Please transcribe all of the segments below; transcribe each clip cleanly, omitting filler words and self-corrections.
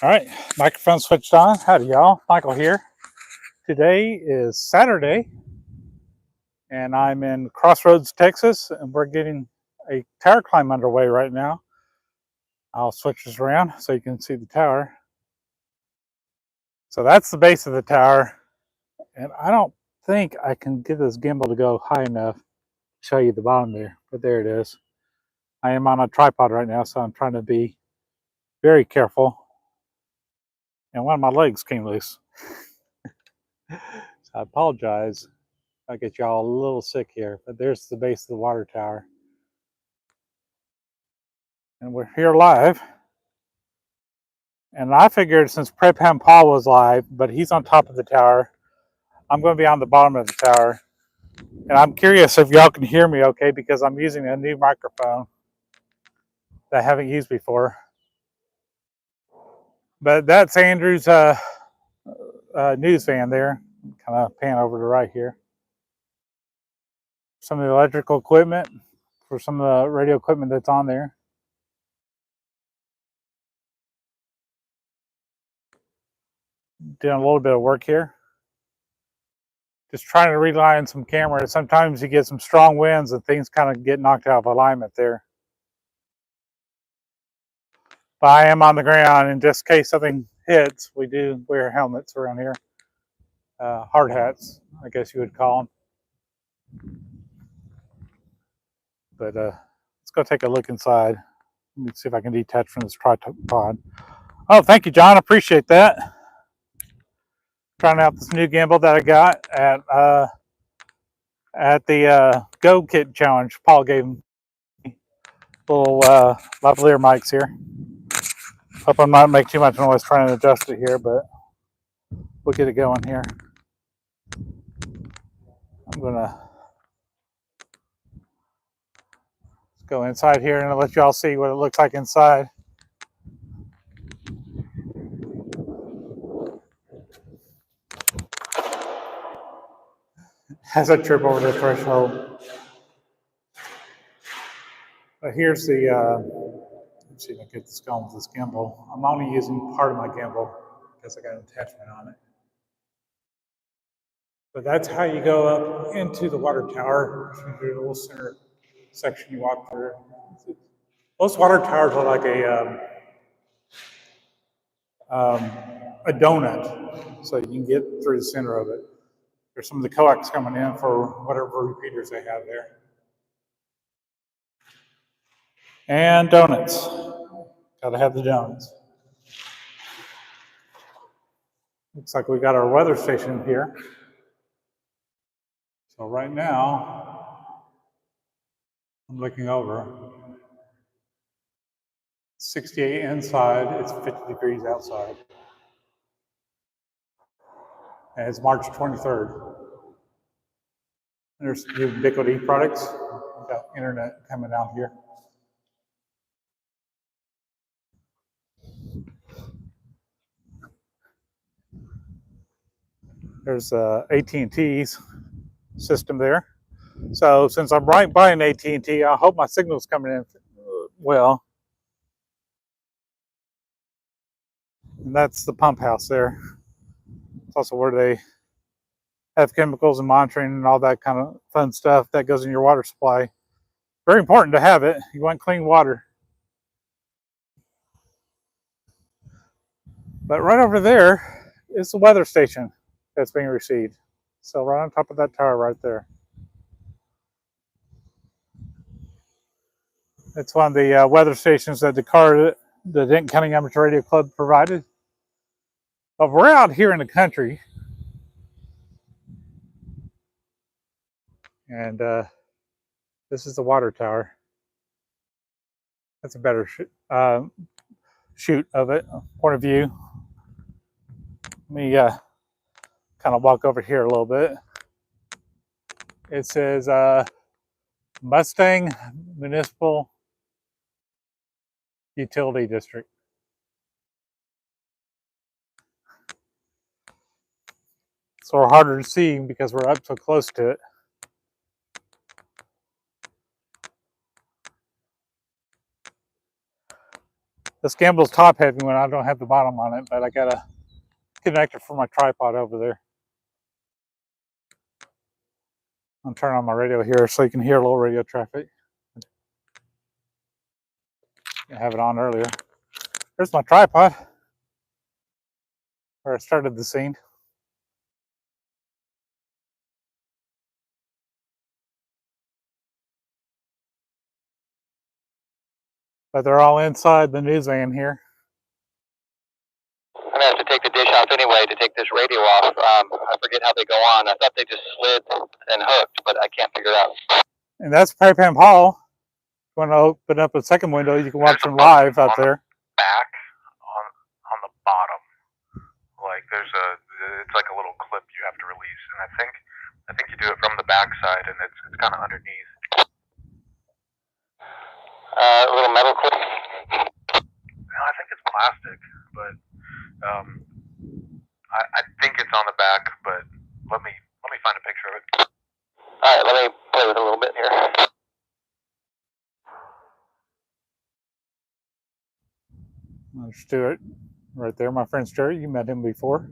All right, microphone switched on. Howdy, y'all. Michael here. Today is Saturday, and I'm in Crossroads, Texas, and we're getting a tower climb underway right now. I'll switch this around so you can see the tower. So that's the base of the tower, and I don't think I can get this gimbal to go high enough to show you the bottom there, but there it is. I am on a tripod right now, so I'm trying to be very careful. And one of my legs came loose. So I apologize. I get y'all a little sick here, but there's the base of the water tower. And we're here live. And I figured since Prep Ham Paul was live, but he's on top of the tower, I'm going to be on the bottom of the tower. And I'm curious if y'all can hear me okay, because I'm using a new microphone that I haven't used before. But that's Andrew's news van there. Kind of pan over to the right here. Some of the electrical equipment for some of the radio equipment that's on there. Doing a little bit of work here. Just trying to realign some cameras. Sometimes you get some strong winds and things kind of get knocked out of alignment there. But I am on the ground, and just in case something hits, we do wear helmets around here. Hard hats, I guess you would call them. But let's go take a look inside. Let me see if I can detach from this tripod. Oh, thank you, John. Appreciate that. Trying out this new gimbal that I got at the Go Kit Challenge. Paul gave me little lavalier mics here. Hope I'm not making too much noise trying to adjust it here, but we'll get it going here. I'm gonna go inside here and I'll let y'all see what it looks like inside. As I trip over the threshold. But here's the, let's see if I can get this going with this gimbal. I'm only using part of my gimbal because I got an attachment on it. But that's how you go up into the water tower. There's a little center section you walk through. Most water towers are like a donut, so you can get through the center of it. There's some of the coax coming in for whatever repeaters they have there. And donuts. Gotta have the donuts. Looks like we got our weather station here. So right now, I'm looking over. 68 inside, it's 50 degrees outside. And it's March 23rd. There's Ubiquity products. We've got internet coming out here. There's AT&T's system there. So since I'm right by an AT&T, I hope my signal's coming in well. And that's the pump house there. It's also where they have chemicals and monitoring and all that kind of fun stuff that goes in your water supply. Very important to have it. You want clean water. But right over there is the weather station that's being received. So right on top of that tower right there. It's one of the weather stations that the Denton County Amateur Radio Club provided. But we're out here in the country. And this is the water tower. That's a better shoot of it, point of view. Let me kind of walk over here a little bit. It says Mustang Municipal Utility District. So we're harder to see because we're up so close to it. This gimbal's top heavy when I don't have the bottom on it, but I got a connector for my tripod over there. I'm turning on my radio here so you can hear a little radio traffic. I have it on earlier. There's my tripod, where I started the scene. But they're all inside the news van here. I'm gonna have to take the dish off anyway to take this radio off. I forget how they go on. I thought they just slid and hooked, but I can't figure it out. And that's Pam Hall. If you want to open up a second window, you can watch them live out there. Back on the bottom, like it's like a little clip you have to release, and I think you do it from the back side, and it's kind of underneath. A little metal clip. No, I think it's plastic, but I think it's on the back. But let me find a picture of it. All right, let me play with it a little bit here. Stuart, right there, my friend Stuart. You met him before.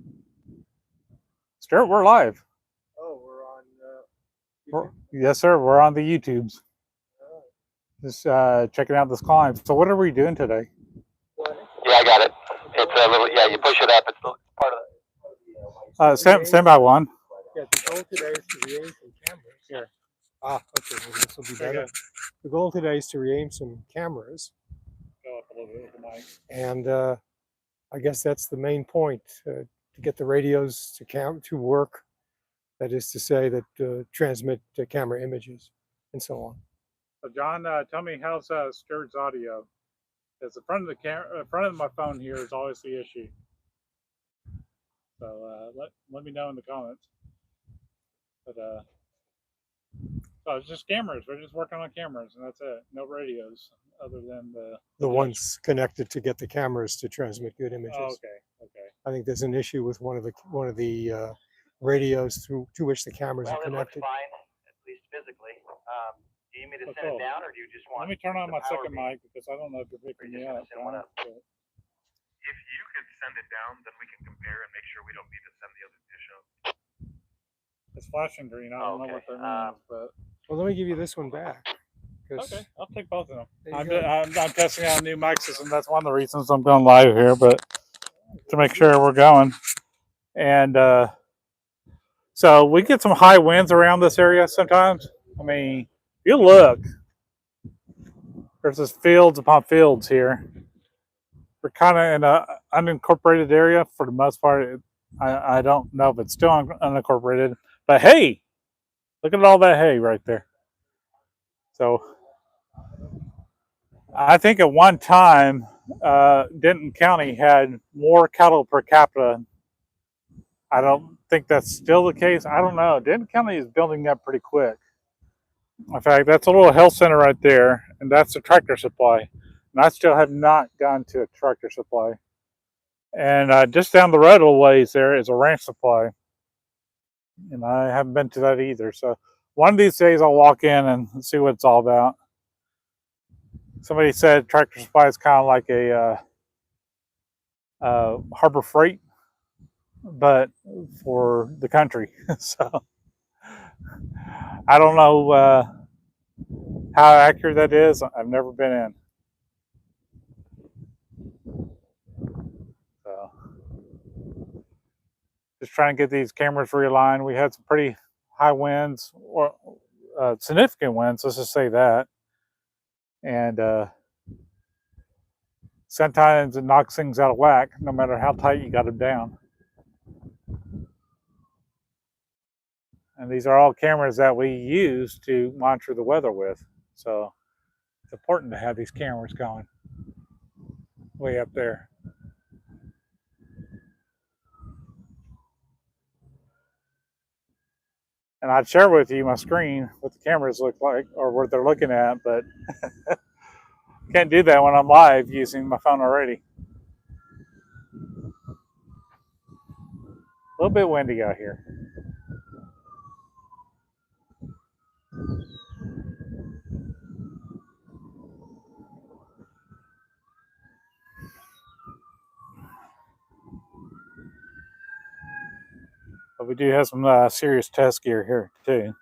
Stuart, we're live. Oh, we're on. Yes, sir. We're on the YouTubes. Just checking out this climb. So, what are we doing today? Yeah, I got it. It's a little. Yeah, you push it up. It's part of it. Stand by one. Yeah, the goal today is to re-aim some cameras. Here. Okay. Maybe this will be better. The goal today is to re-aim some cameras. Go up a little bit with the mic. And I guess that's the main point, to get the radios to work. That is to say, that transmit camera images and so on. So, John, tell me, how's Stuart's audio? Because the front of my phone here is always the issue. So let me know in the comments. But so it's just cameras. We're just working on cameras, and that's it. No radios other than The ones connected to get the cameras to transmit good images. Oh, okay. I think there's an issue with one of the radios to which the cameras are connected. Well, it looks fine, at least physically. Do you need me to send it down, or do you just want? Let me turn on my second mic because I don't know if you're picking me up. If you could send it down, then we can compare and make sure we don't need to send the other dish up. It's flashing green. I don't know what that means, but Well, let me give you this one back. okay, I'll take both of them. I'm I'm testing out a new mic system. That's one of the reasons I'm going live here, but to make sure we're going. And so we get some high winds around this area sometimes. I mean, you look, there's just fields upon fields here. We're kind of in an unincorporated area for the most part. I don't know if it's still unincorporated, but hey, look at all that hay right there. So I think at one time, Denton County had more cattle per capita. I don't think that's still the case. I don't know. Denton County is building up pretty quick. In fact, that's a little health center right there, and that's a tractor supply. And I still have not gone to a tractor supply. And just down the road a little ways there is a ranch supply. And I haven't been to that either. So one of these days I'll walk in and see what it's all about. Somebody said tractor supply is kind of like a Harbor Freight, but for the country. So I don't know how accurate that is. I've never been in. So just trying to get these cameras realigned. We had some pretty high winds, or significant winds, let's just say that. And sometimes it knocks things out of whack, no matter how tight you got them down. And these are all cameras that we use to monitor the weather with. So it's important to have these cameras going way up there. And I'd share with you my screen, what the cameras look like, or what they're looking at, but can't do that when I'm live using my phone already. A little bit windy out here. But we do have some serious test gear here too.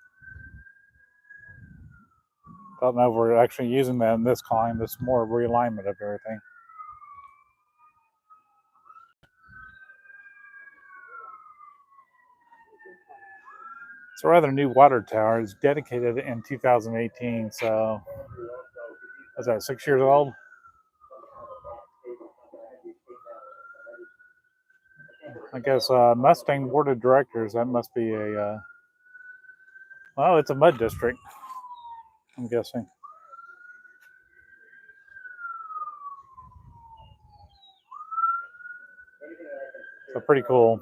Don't know if we're actually using that in this climb. It's more realignment of everything. It's a rather new water tower. It's dedicated in 2018, so was that 6 years old? I guess Mustang Water Directors, that must be a, well, it's a mud district, I'm guessing. So pretty cool.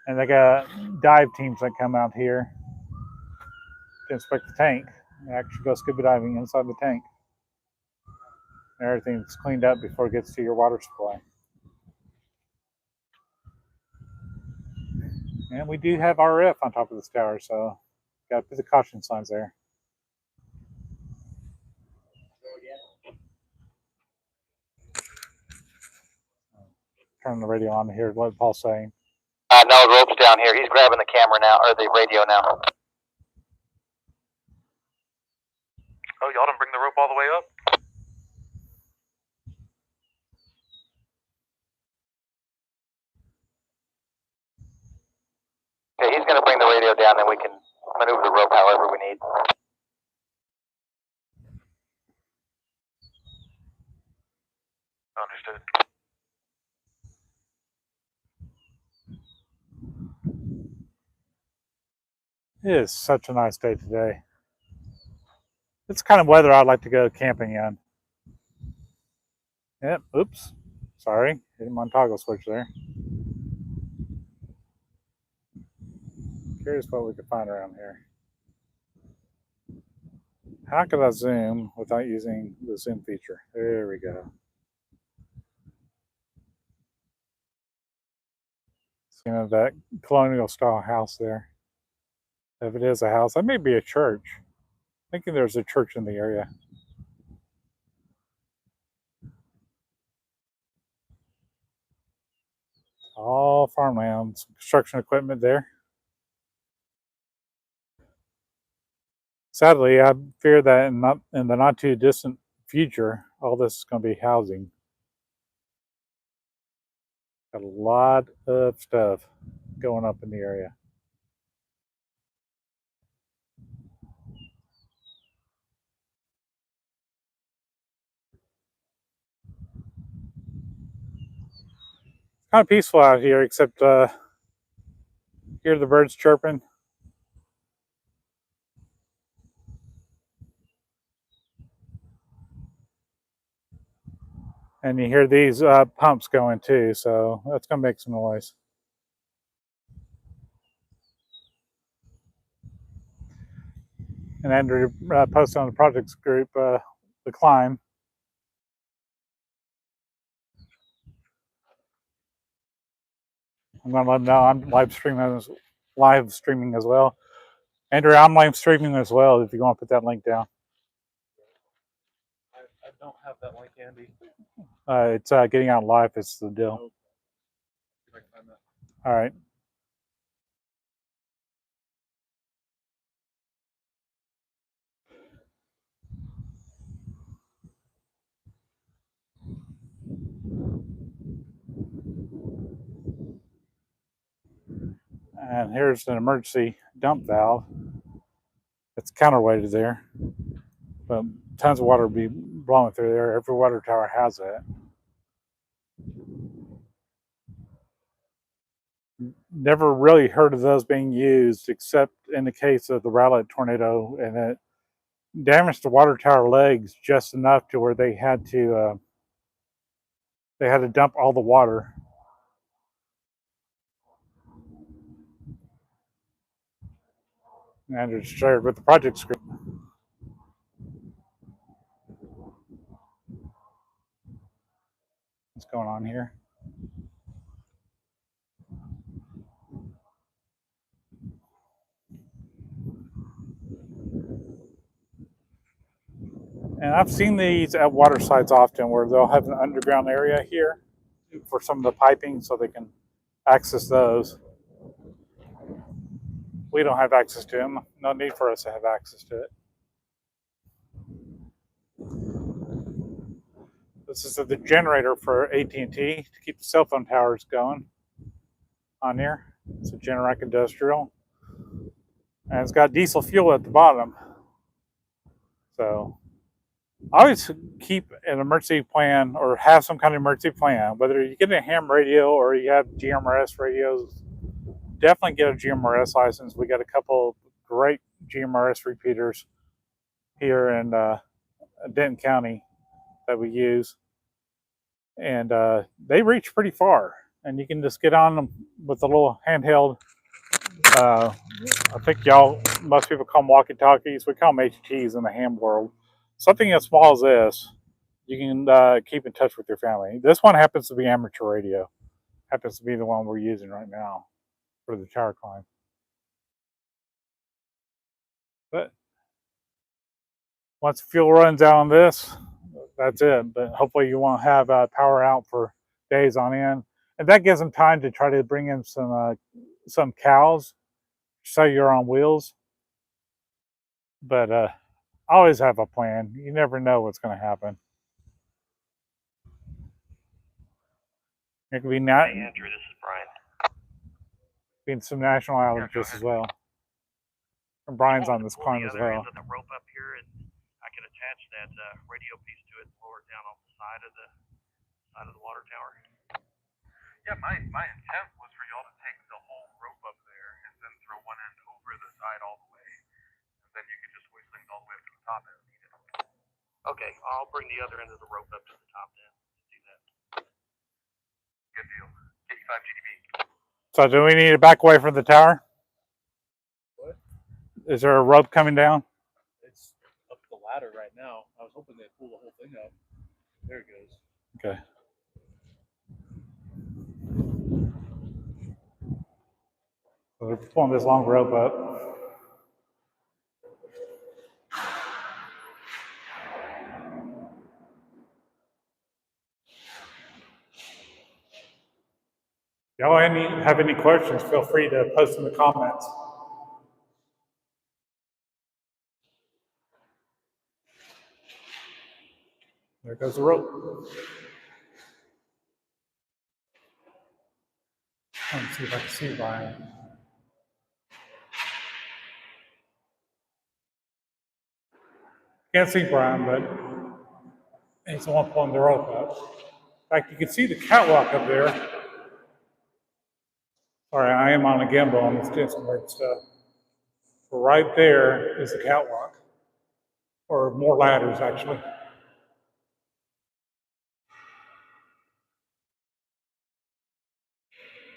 And they got dive teams that come out here to inspect the tank. They actually go scuba diving inside the tank. And everything's cleaned up before it gets to your water supply. And we do have RF on top of this tower, so got to put the caution signs there. Turn the radio on here. What Paul's saying. No, rope's down here. He's grabbing the camera now, or the radio now. Oh, y'all didn't bring the rope all the way up? Okay, he's going to bring the radio down, then we can maneuver the rope however we need. Understood. It is such a nice day today. It's the kind of weather I'd like to go camping in. Yep, oops. Sorry, hit my toggle switch there. Curious what we could find around here. How could I zoom without using the zoom feature? There we go. You know, that colonial style house there. If it is a house, that may be a church. Thinking there's a church in the area. All farmland, some construction equipment there. Sadly, I fear that in the not too distant future, all this is going to be housing. Got a lot of stuff going up in the area. Kind of peaceful out here, except hear the birds chirping. And you hear these pumps going too, so that's going to make some noise. And Andrew posted on the projects group the climb. I'm going to let them know I'm live streaming as well. Andrew, I'm live streaming as well if you want to put that link down. I don't have that link, Andy. It's getting out live, it's the deal. All right. And here's an emergency dump valve. It's counterweighted there, but tons of water will be blowing through there. Every water tower has that. Never really heard of those being used except in the case of the Rowlett tornado, and it damaged the water tower legs just enough to where they had to dump all the water. And it's shared with the project group. What's going on here? And I've seen these at water sites often where they'll have an underground area here for some of the piping so they can access those. We don't have access to them. No need for us to have access to it. This is the generator for AT&T to keep the cell phone towers going on here. It's a Generac Industrial. And it's got diesel fuel at the bottom. So I always keep an emergency plan or have some kind of emergency plan. Whether you get a ham radio or you have GMRS radios, definitely get a GMRS license. We got a couple great GMRS repeaters here in Denton County that we use. And they reach pretty far. And you can just get on them with a little handheld. I think most people call them walkie-talkies. We call them HTs in the ham world. Something as small as this, you can keep in touch with your family. This one happens to be amateur radio. Happens to be the one we're using right now for the tower climb. But once fuel runs out on this, that's it. But hopefully you won't have power out for days on end. And that gives them time to try to bring in some cows, so you're on wheels. But always have a plan. You never know what's going to happen. It could be not. Hey Andrew, this is Brian. Being some national outages as well. And Brian's on this climb as well. The rope up here, and I can attach that radio piece to it and lower it down on the side of the water tower. Yeah, my intent was for y'all to take the whole rope up there and then throw one end over the side all the way, and then you could just hoist things all the way up to the top end. Okay, I'll bring the other end of the rope up to the top then. Do that. Good deal. Get you 5 GDB. So do we need to back away from the tower? What? Is there a rope coming down? It's up the ladder right now. I was hoping they'd pull the whole thing up. There it goes. Okay. So they're pulling this long rope up. Y'all have any questions, feel free to post in the comments. There goes the rope. Let me see if I can see Brian. Can't see Brian, but he's the one pulling the rope up. In fact, you can see the catwalk up there. Sorry, I am on a gimbal on this doing some weird stuff. Right there is the catwalk, or more ladders actually.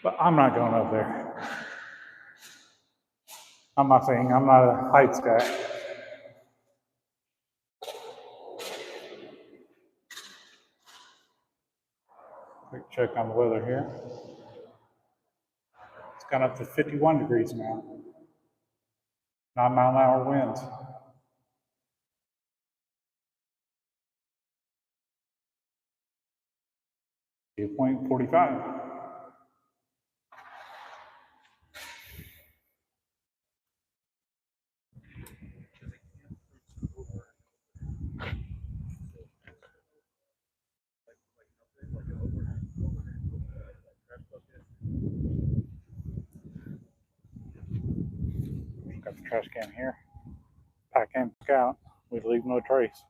But I'm not going up there. I'm not saying I'm not a heights guy. Quick check on the weather here. It's gone up to 51 degrees now. 9-mile-an-hour winds. Viewpoint 45. Got the trash can here. Pack in, pack out. We leave no trace.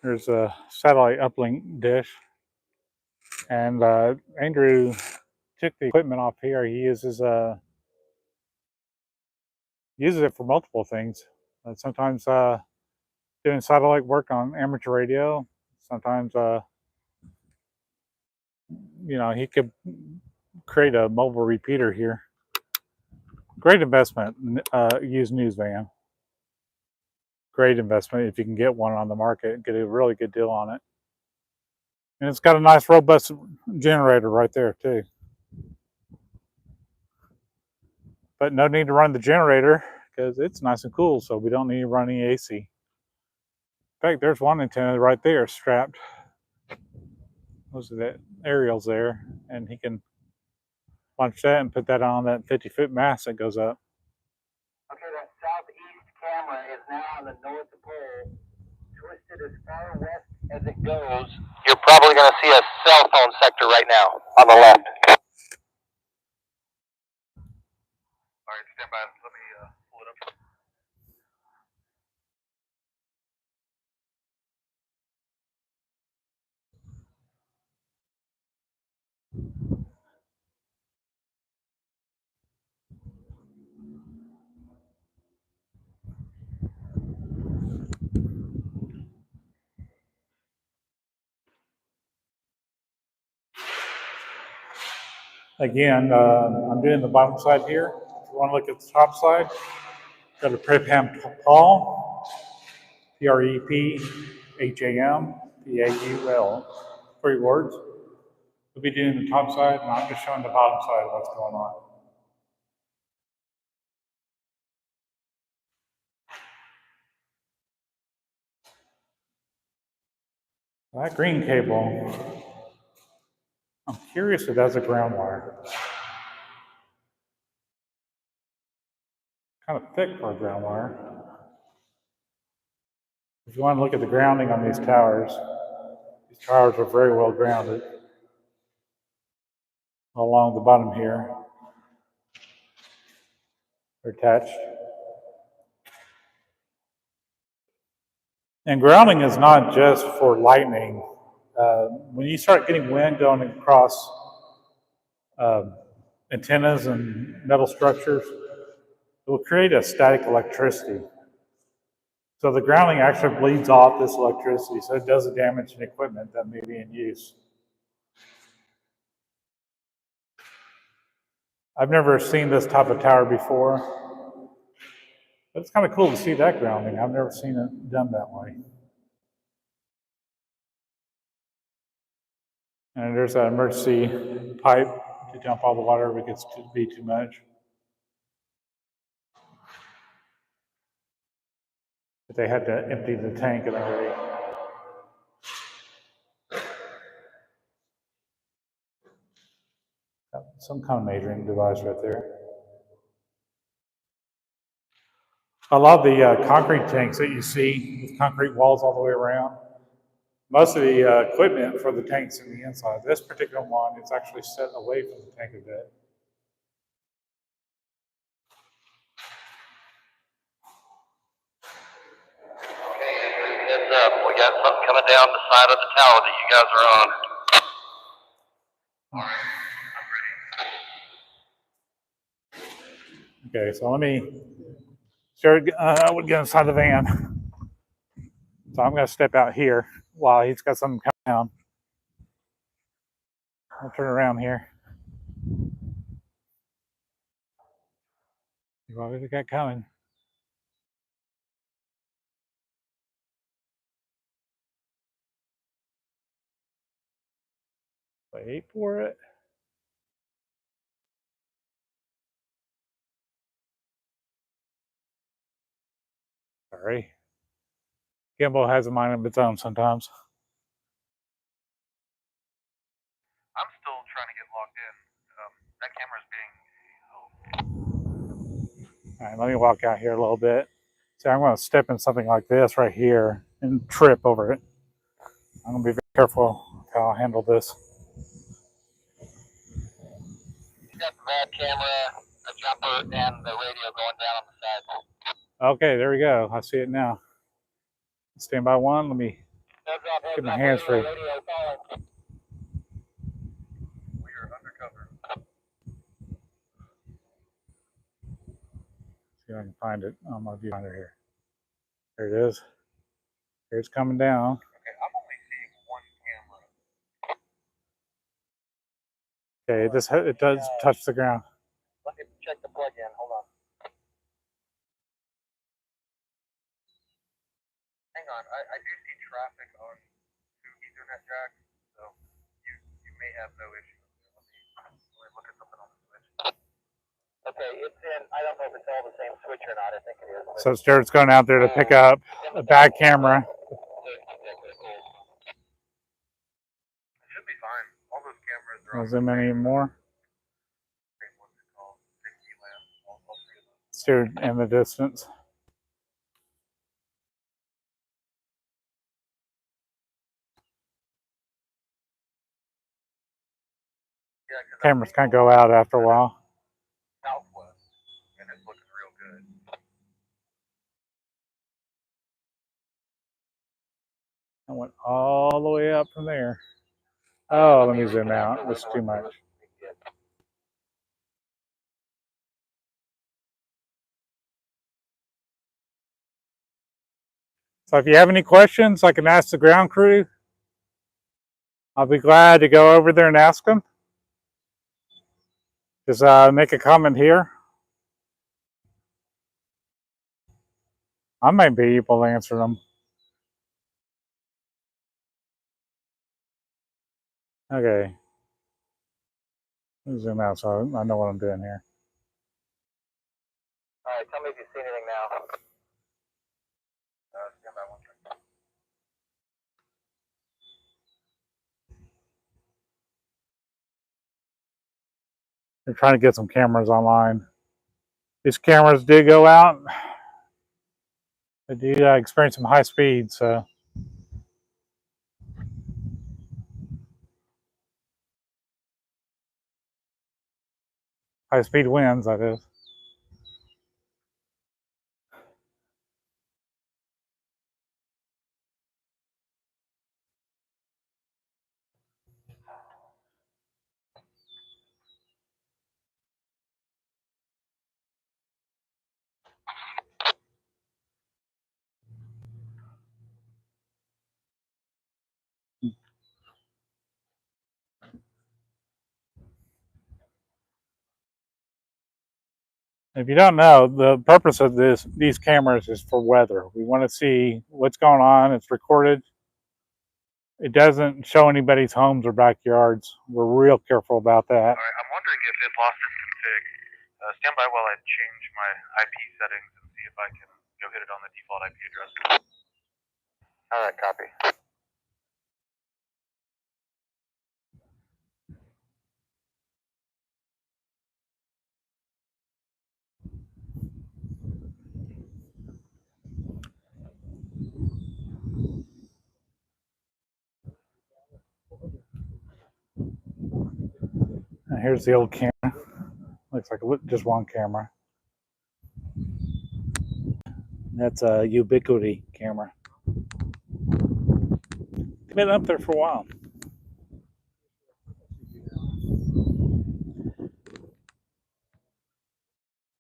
There's a satellite uplink dish, and Andrew took the equipment off here. He uses it for multiple things. Sometimes doing satellite work on amateur radio. Sometimes you know, he could create a mobile repeater here. Great investment, used news van. Great investment if you can get one on the market, get a really good deal on it. And it's got a nice robust generator right there too. But no need to run the generator because it's nice and cool, so we don't need to run any AC. In fact, there's one antenna right there strapped. Those are the aerials there, and he can launch that and put that on that 50-foot mast that goes up. Okay, that southeast camera is now on the North Pole, twisted as far west as it goes. You're probably going to see a cell phone sector right now on the left. All right, stand by. Let me pull it up. Again, I'm doing the bottom side here. If you want to look at the top side, go to Prepham Paul, Prepham, Paul, 3 words. We'll be doing the top side, and I'm just showing the bottom side of what's going on. That green cable, I'm curious if that's a ground wire. Kind of thick for a ground wire. If you want to look at the grounding on these towers are very well grounded along the bottom here. They're attached. And grounding is not just for lightning. When you start getting wind going across antennas and metal structures, it will create a static electricity. So the grounding actually bleeds off this electricity, so it doesn't damage the equipment that may be in use. I've never seen this type of tower before, but it's kind of cool to see that grounding. I've never seen it done that way. And there's that emergency pipe to dump all the water if it gets to be too much. But they had to empty the tank in a hurry. Some kind of measuring device right there. A lot of the concrete tanks that you see with concrete walls all the way around, most of the equipment for the tanks in the inside. This particular one is actually set away from the tank a bit. Heads up, we got something coming down the side of the tower that you guys are on. Okay, so let me start. I would get inside the van. So I'm going to step out here while he's got something coming down. I'll turn around here. See what we got coming. Wait for it. Sorry. Gimbal has a mind of its own sometimes. I'm still trying to get logged in. That camera's being. All right, let me walk out here a little bit. See, I'm going to step in something like this right here and trip over it. I'm going to be very careful how I handle this. You got the bad camera, a jumper, and the radio going down on the side. Okay, there we go. I see it now. Stand by one. Let me get my hands free. We are undercover. See if I can find it on my viewfinder here. There it is. Here it's coming down. Okay, I'm only seeing one camera. Okay, it does touch the ground. Let me check the plug in. Hold on. Hang on. I do see traffic on two Ethernet jacks, so you may have no issue. Let me look at something on the switch. Okay, it's in. I don't know if it's all the same switch or not. I think it is. So Stuart's going out there to pick up a bad camera. It should be fine. All those cameras are I'll on zoom in even more. what's it called? 6E lamp. All three of them. Stuart in the distance. Yeah, because Cameras kind of go out after a while. southwest, and it's looking real good. I went all the way up from there. Oh, let me zoom out. That's too much. So if you have any questions, I can ask the ground crew. I'll be glad to go over there and ask them. Just make a comment here. I might be able to answer them. Okay. Let me zoom out so I know what I'm doing here. All right, tell me if you see anything now. Stand by one second. They're trying to get some cameras online. These cameras did go out. They do experience some high speed, so. High speed winds, that is. If you don't know, the purpose of these cameras is for weather. We want to see what's going on. It's recorded. It doesn't show anybody's homes or backyards. We're real careful about that. All right, I'm wondering if it lost its config. Stand by while I change my IP settings and see if I can go hit it on the default IP address. All right, copy. And here's the old camera. Looks like just one camera. That's a Ubiquity camera. It's been up there for a while.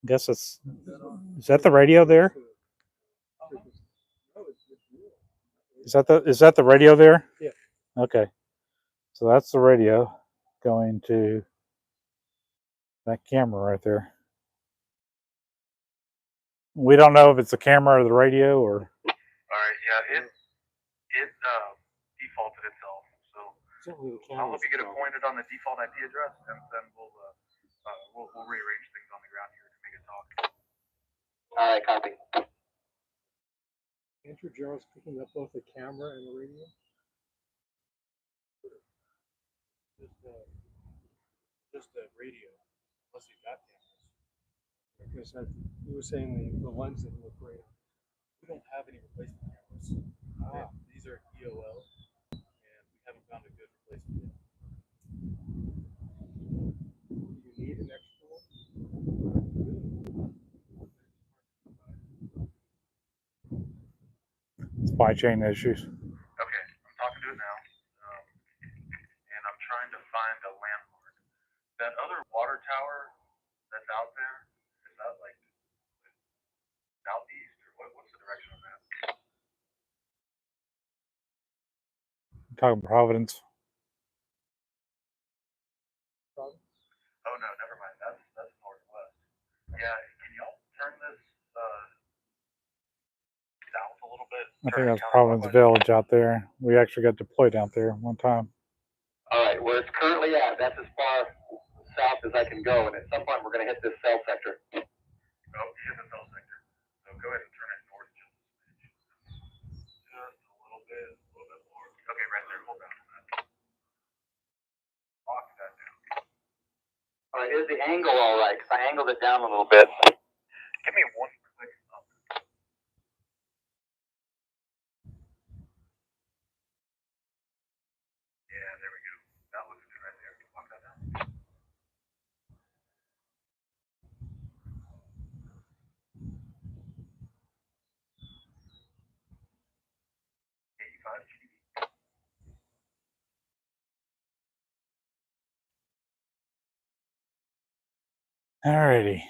I guess is that the radio there? Is that the radio there? Yeah. Okay. So that's the radio going to that camera right there. We don't know if it's the camera or the radio or. All right, yeah, it defaulted itself. So I'll hope you get it pointed on the default IP address, and then we'll rearrange things on the ground here to make it talk. All right, copy. Andrew Jarrell's picking up both the camera and the radio. Just the radio, unless you got cameras. Because you were saying the lens didn't look great. We don't have any replacement cameras. These are EOL, and we haven't found a good replacement yet. Do you need an extra one? Supply chain issues. Okay, I'm talking to it now, and I'm trying to find a landmark. That other water tower that's out there, is that like southeast, or what's the direction on that? I'm talking Providence. Providence? I think that's Providence Village out there. We actually got deployed out there one time. All right, where it's currently at, that's as far south as I can go, and at some point we're going to hit this cell sector. Oh, you hit the cell sector. So go ahead and turn it north just a smidge. Just a little bit more. Okay, right there. Hold on. Lock that down. All right, is the angle all right? Because I angled it down a little bit. Give me one quick up. Yeah, there we go. That looks good right there. Lock that down. 85 GDP. Alrighty.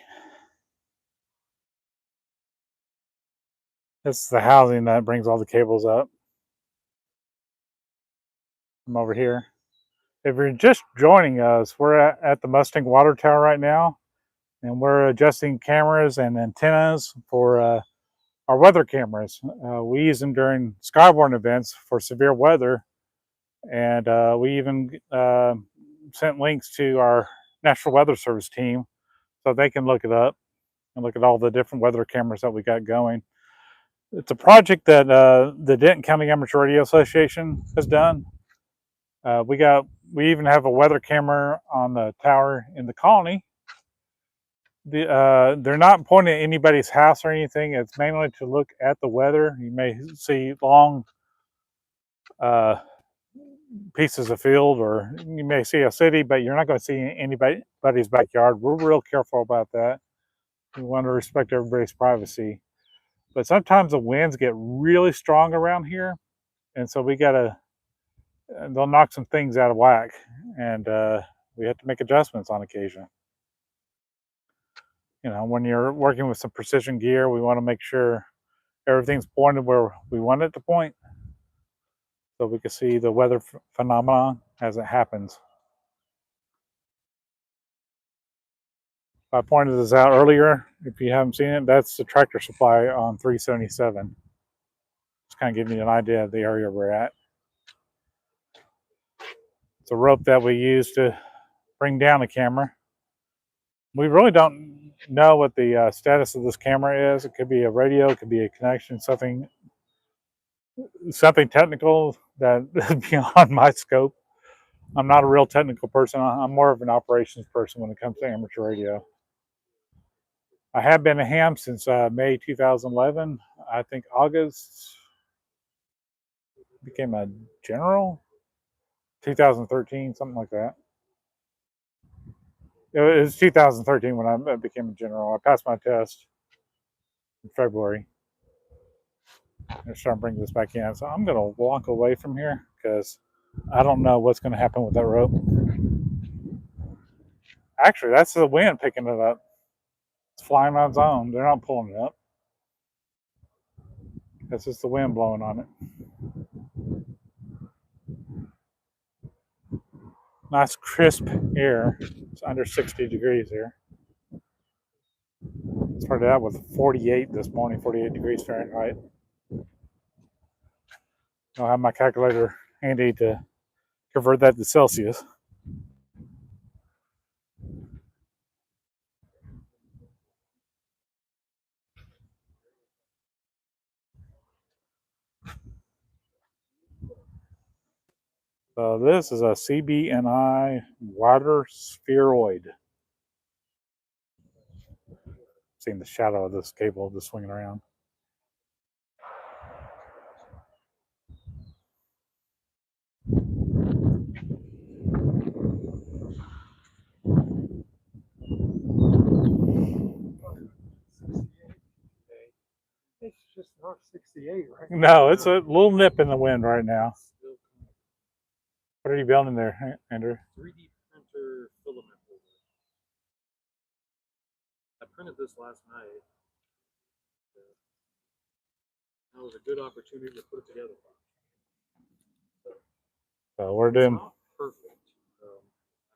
This is the housing that brings all the cables up. I'm over here. If you're just joining us, we're at the Mustang Water Tower right now, and we're adjusting cameras and antennas for our weather cameras. We use them during skyborne events for severe weather, and we even sent links to our National Weather Service team so they can look it up and look at all the different weather cameras that we got going. It's a project that the Denton County Amateur Radio Association has done. We even have a weather camera on the tower in the colony. They're not pointing at anybody's house or anything. It's mainly to look at the weather. You may see long pieces of field, or you may see a city, but you're not going to see anybody's backyard. We're real careful about that. We want to respect everybody's privacy. But sometimes the winds get really strong around here, and so they'll knock some things out of whack, and we have to make adjustments on occasion. You know, when you're working with some precision gear, we want to make sure everything's pointed where we want it to point, so we can see the weather phenomenon as it happens. I pointed this out earlier. If you haven't seen it, that's the tractor supply on 377. Just kind of giving you an idea of the area we're at. It's a rope that we use to bring down the camera. We really don't know what the status of this camera is. It could be a radio, it could be a connection, something technical that is beyond my scope. I'm not a real technical person. I'm more of an operations person when it comes to amateur radio. I have been a ham since May 2011. I think August became a general. 2013, something like that. It was 2013 when I became a general. I passed my test in February. I'm starting to bring this back in. So I'm going to walk away from here because I don't know what's going to happen with that rope. Actually, that's the wind picking it up. It's flying on its own. They're not pulling it up. That's just the wind blowing on it. Nice crisp air. It's under 60 degrees here. Started out with 48 this morning, 48 degrees Fahrenheit. I'll have my calculator handy to convert that to Celsius. So this is a CB&I water spheroid. Seeing the shadow of this cable just swinging around. It's just not 68, right? No, it's a little nip in the wind right now. What are you building there, Andrew? 3D printer filament holder. I printed this last night. That was a good opportunity to put it together. So we're doing. It's not perfect. I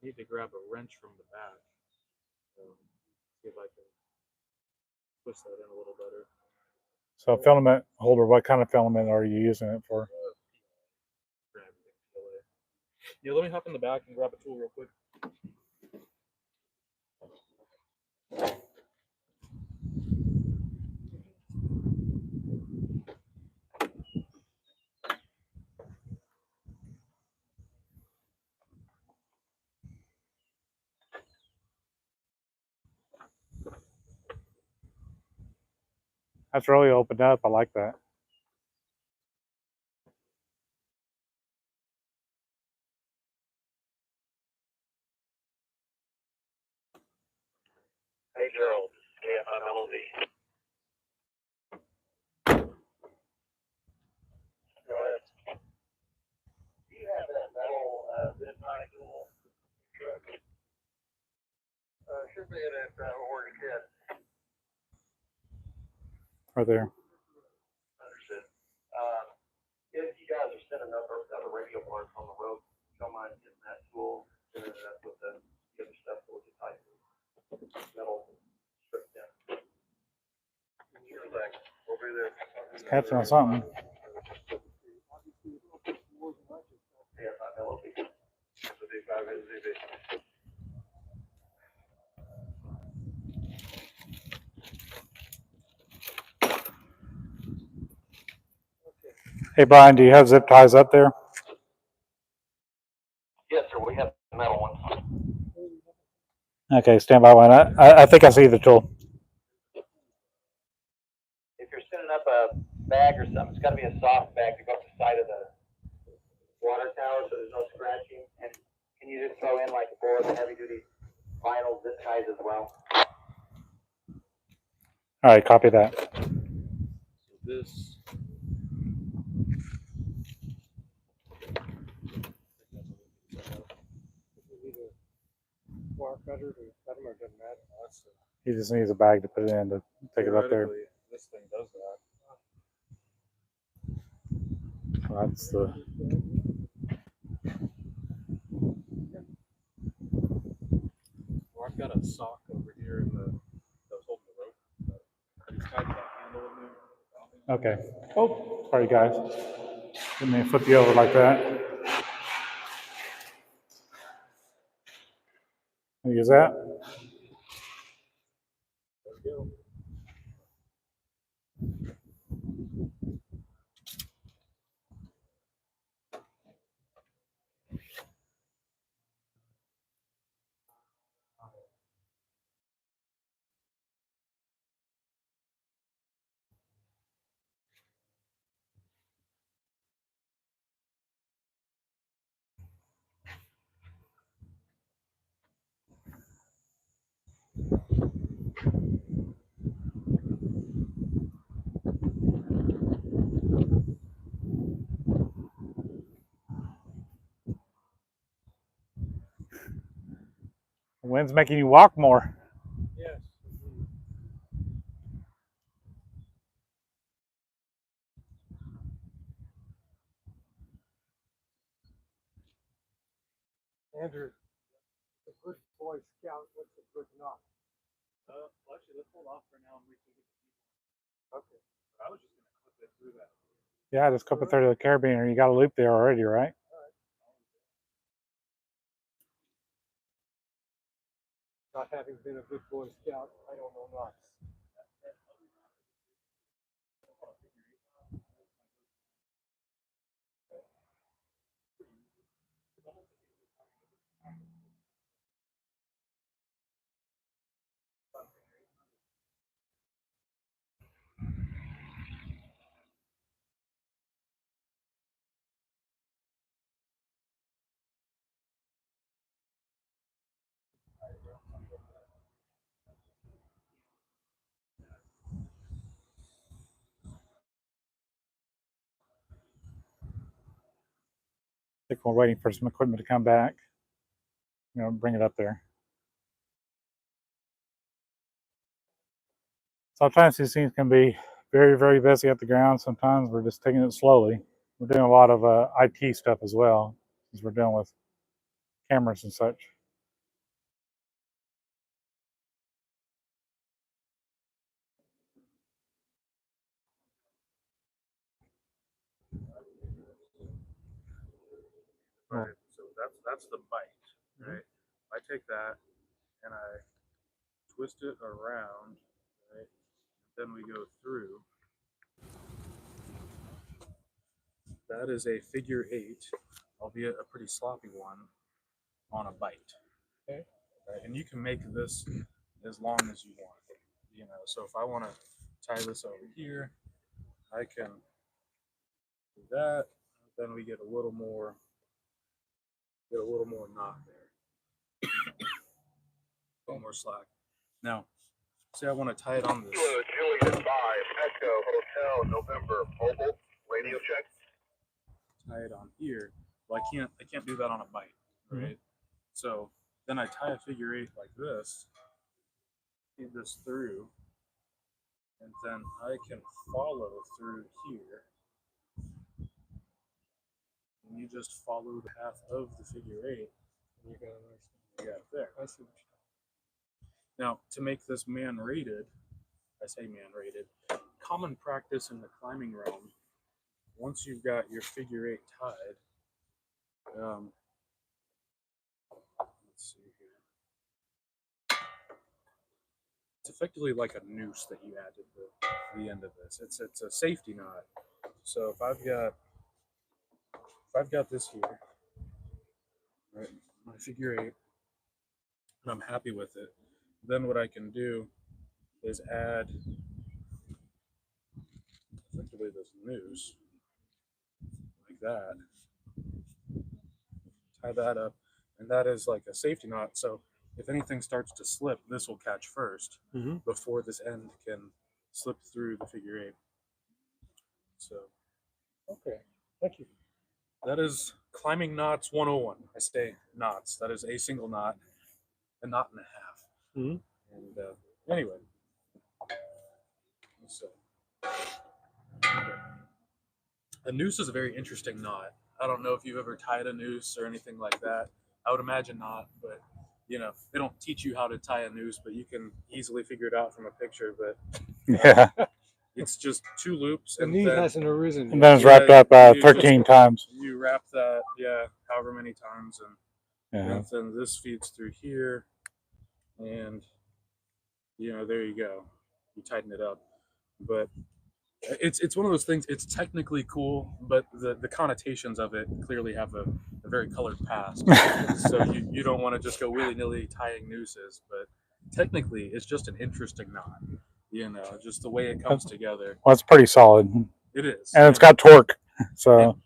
need to grab a wrench from the back. See if I can twist that in a little better. So filament holder, what kind of filament are you using it for? For everything PLA. Yeah, let me hop in the back and grab a tool real quick. That's really opened up. I like that. Hey Gerald, KFMLOV. Go ahead. Do you have that metal zip tie tool? Should be in that orange kit. Right there. Understood. If you guys are sending up other radio parts on the road, don't mind getting that tool, fitting it up with the other stuff that was a tight metal strip down. Sure thing. We'll be there. It's catching on something. KFMLOV. The D5 is ZB. Hey Brian, do you have zip ties up there? Yes, sir. We have metal ones. Okay, stand by one. I think I see the tool. If you're sending up a bag or something, it's got to be a soft bag to go up the side of the water tower so there's no scratching. And can you just throw in like 4 of the heavy duty vinyl zip ties as well? All right, copy that. So this. Wire cutter to cut them, or it doesn't matter. He just needs a bag to put it in to take it up there. Theoretically, this thing does that. That's the. Well, I've got a sock over here in the that was holding the rope. I just tied that handle in there. Okay. Oh, sorry guys. Didn't mean to flip you over like that. Use that. There we go. The wind's making you walk more. Yes. Andrew, a good Boy Scout, what's a good knot? Well, actually, let's hold off for now and wait till we get the people. Okay. I was just gonna clip it through that. Yeah, just clip it through the carabiner. You got a loop there already, right? Not having been a good Boy Scout, I don't know knots. I think we're waiting for some equipment to come back. Bring it up there. Sometimes these things can be very, very busy at the ground. Sometimes we're just taking it slowly. We're doing a lot of IT stuff as well, as we're dealing with cameras and such. right? So that's the bite, right? I take that and I twist it around, right? Then we go through. That is a figure 8, albeit a pretty sloppy one, on a bite. Okay. Right? And you can make this as long as you want. You know, so if I want to tie this over here, I can do that. Then we get a little more knot there, a little more slack. Now, say I want to tie it on this. Kilo Juliet 5, Echo Hotel November mobile radio check. Tie it on here. Well, I can't do that on a bite, right? So then I tie a figure 8 like this, feed this through, and then I can follow through here. And you just follow the path of the figure 8. And you got it there. I see what you're Now, to make this man-rated, I say man-rated, common practice in the climbing realm, once you've got your figure 8 tied, let's see here. It's effectively like a noose that you add to the end of this. It's a safety knot. So if I've got this here, right, my figure 8, and I'm happy with it, then what I can do is add effectively this noose like that, tie that up, and that is like a safety knot. So if anything starts to slip, this will catch first before this end can slip through the figure 8. So Okay, thank you. that is climbing knots 101. I say knots. That is a single knot, a knot and a half. And anyway, so a noose is a very interesting knot. I don't know if you've ever tied a noose or anything like that. I would imagine not, but you know, they don't teach you how to tie a noose, but you can easily figure it out from a picture. But Yeah. it's just 2 loops, The and knee then, hasn't arisen And yet. then it's Yeah, wrapped up you 13 times. you wrap that, however many times, Yeah. and then this feeds through here, and you know, there you go. You tighten it up, but it's one of those things. It's technically cool, but the connotations of it clearly have a very colored past. So you don't want to just go willy-nilly tying nooses, but technically it's just an interesting knot. You know, just the way it comes together. Well, it's pretty solid. It is, And it's got torque. So and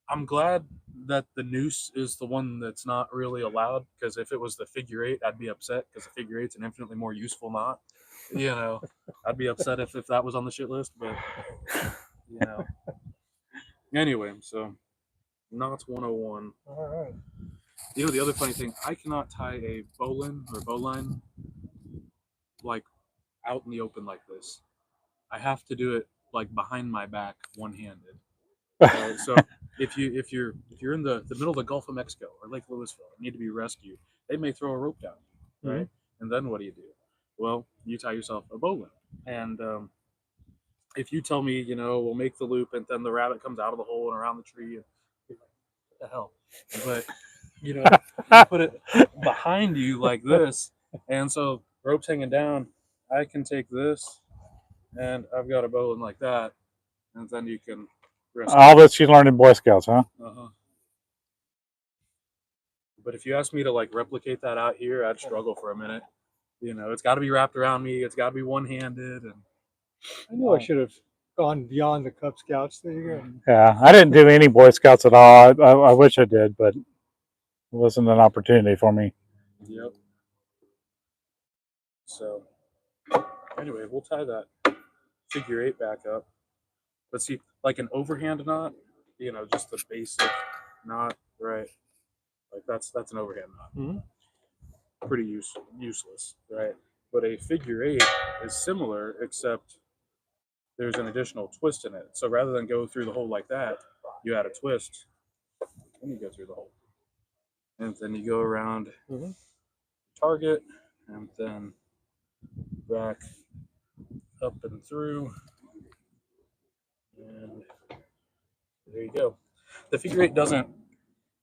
I'm glad that the noose is the one that's not really allowed, because if it was the figure 8, I'd be upset, because the figure 8's an infinitely more useful knot. You know, I'd be upset if that was on the shit list, but you know. Anyway, so knots 101. All right. You know, the other funny thing, I cannot tie a bowline like out in the open like this. I have to do it like behind my back, one-handed. So if you're in the middle of the Gulf of Mexico or Lake Louisville and need to be rescued, they may throw a rope down, right? And then what do? Well, you tie yourself a bowline. And if you tell me, you know, we'll make the loop and then the rabbit comes out of the hole and around the tree, and you're like, what the hell? But you know, you put it behind you like this, and so rope's hanging down. I can take this, and I've got a bowline like that, and then you can rescue. all this you learned in Boy Scouts, huh? But if you ask me to like replicate that out here, I'd struggle for a minute. You know, it's got to be wrapped around me. It's got to be one-handed, and I knew I should have gone beyond the Cub Scouts. There you go. Yeah, I didn't do any Boy Scouts at all. I wish I did, but it wasn't an opportunity for me. Yep. So anyway, we'll tie that figure 8 back up. But see, like an overhand knot, you know, just the basic knot, right? Like that's an overhand knot. Pretty useless, right? But a figure 8 is similar, except there's an additional twist in it. So rather than go through the hole like that, you add a twist, and you go through the hole. And then you go around target, and then back up and through. And there you go. The figure 8 doesn't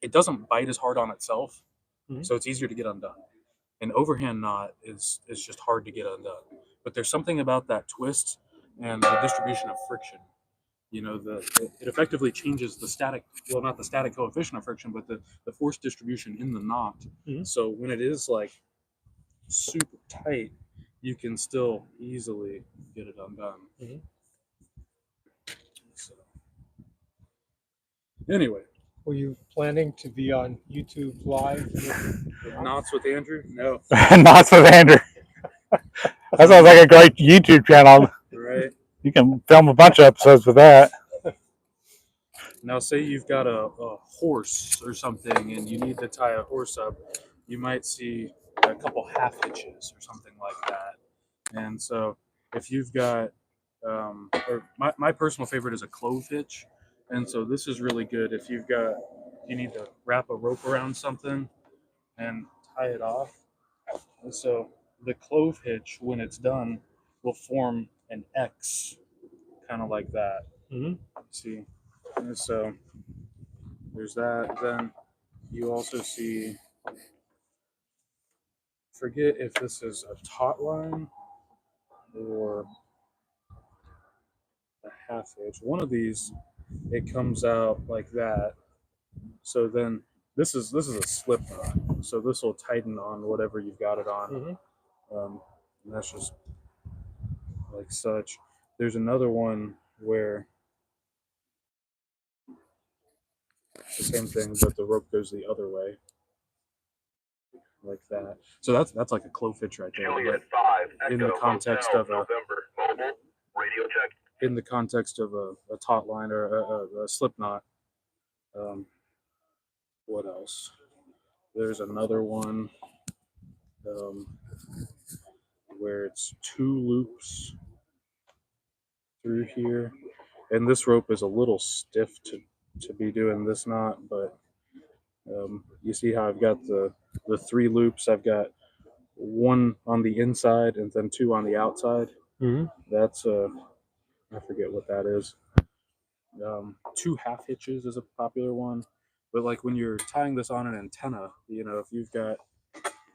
it doesn't bite as hard on itself, Mhm. so it's easier to get undone. An overhand knot is just hard to get undone. But there's something about that twist and the distribution of friction. You know, it effectively changes the static, well, not the static coefficient of friction, but the force distribution in the knot. Mhm. So when it is like super tight, you can still easily get it undone. Mhm. So, anyway, Were you planning to be on YouTube Live? knots with Andrew? No. Knots with Andrew. That sounds like a great YouTube channel. Right. You can film a bunch of episodes with that. Now, say you've got a horse or something and you need to tie a horse up, you might see a couple half hitches or something like that. And so, if you've got, or my personal favorite is a clove hitch. And so, this is really good if you need to wrap a rope around something and tie it off. And so, the clove hitch, when it's done, will form an X, kind of like that. Mm-hmm. See? And so, there's that. Then you also see, forget if this is a taut line or a half hitch. One of these, it comes out like that. So then this is a slip knot. So this will tighten on whatever you've got it on. Mm-hmm. And that's just like such. There's another one where it's the same thing, but the rope goes the other way, like that. So that's like a clove hitch right there. Juliet But 5, in the Echo, context Hotel, of a November, mobile, radio check. in the context of a taut line or a slip knot. What else? There's another one where it's 2 loops through here, and this rope is a little stiff to be doing this knot, but you see how I've got the 3 loops. I've got 1 on the inside and then 2 on the outside. Mm-hmm. That's I forget what that is. 2 half hitches is a popular one, but like when you're tying this on an antenna, you know, if you've got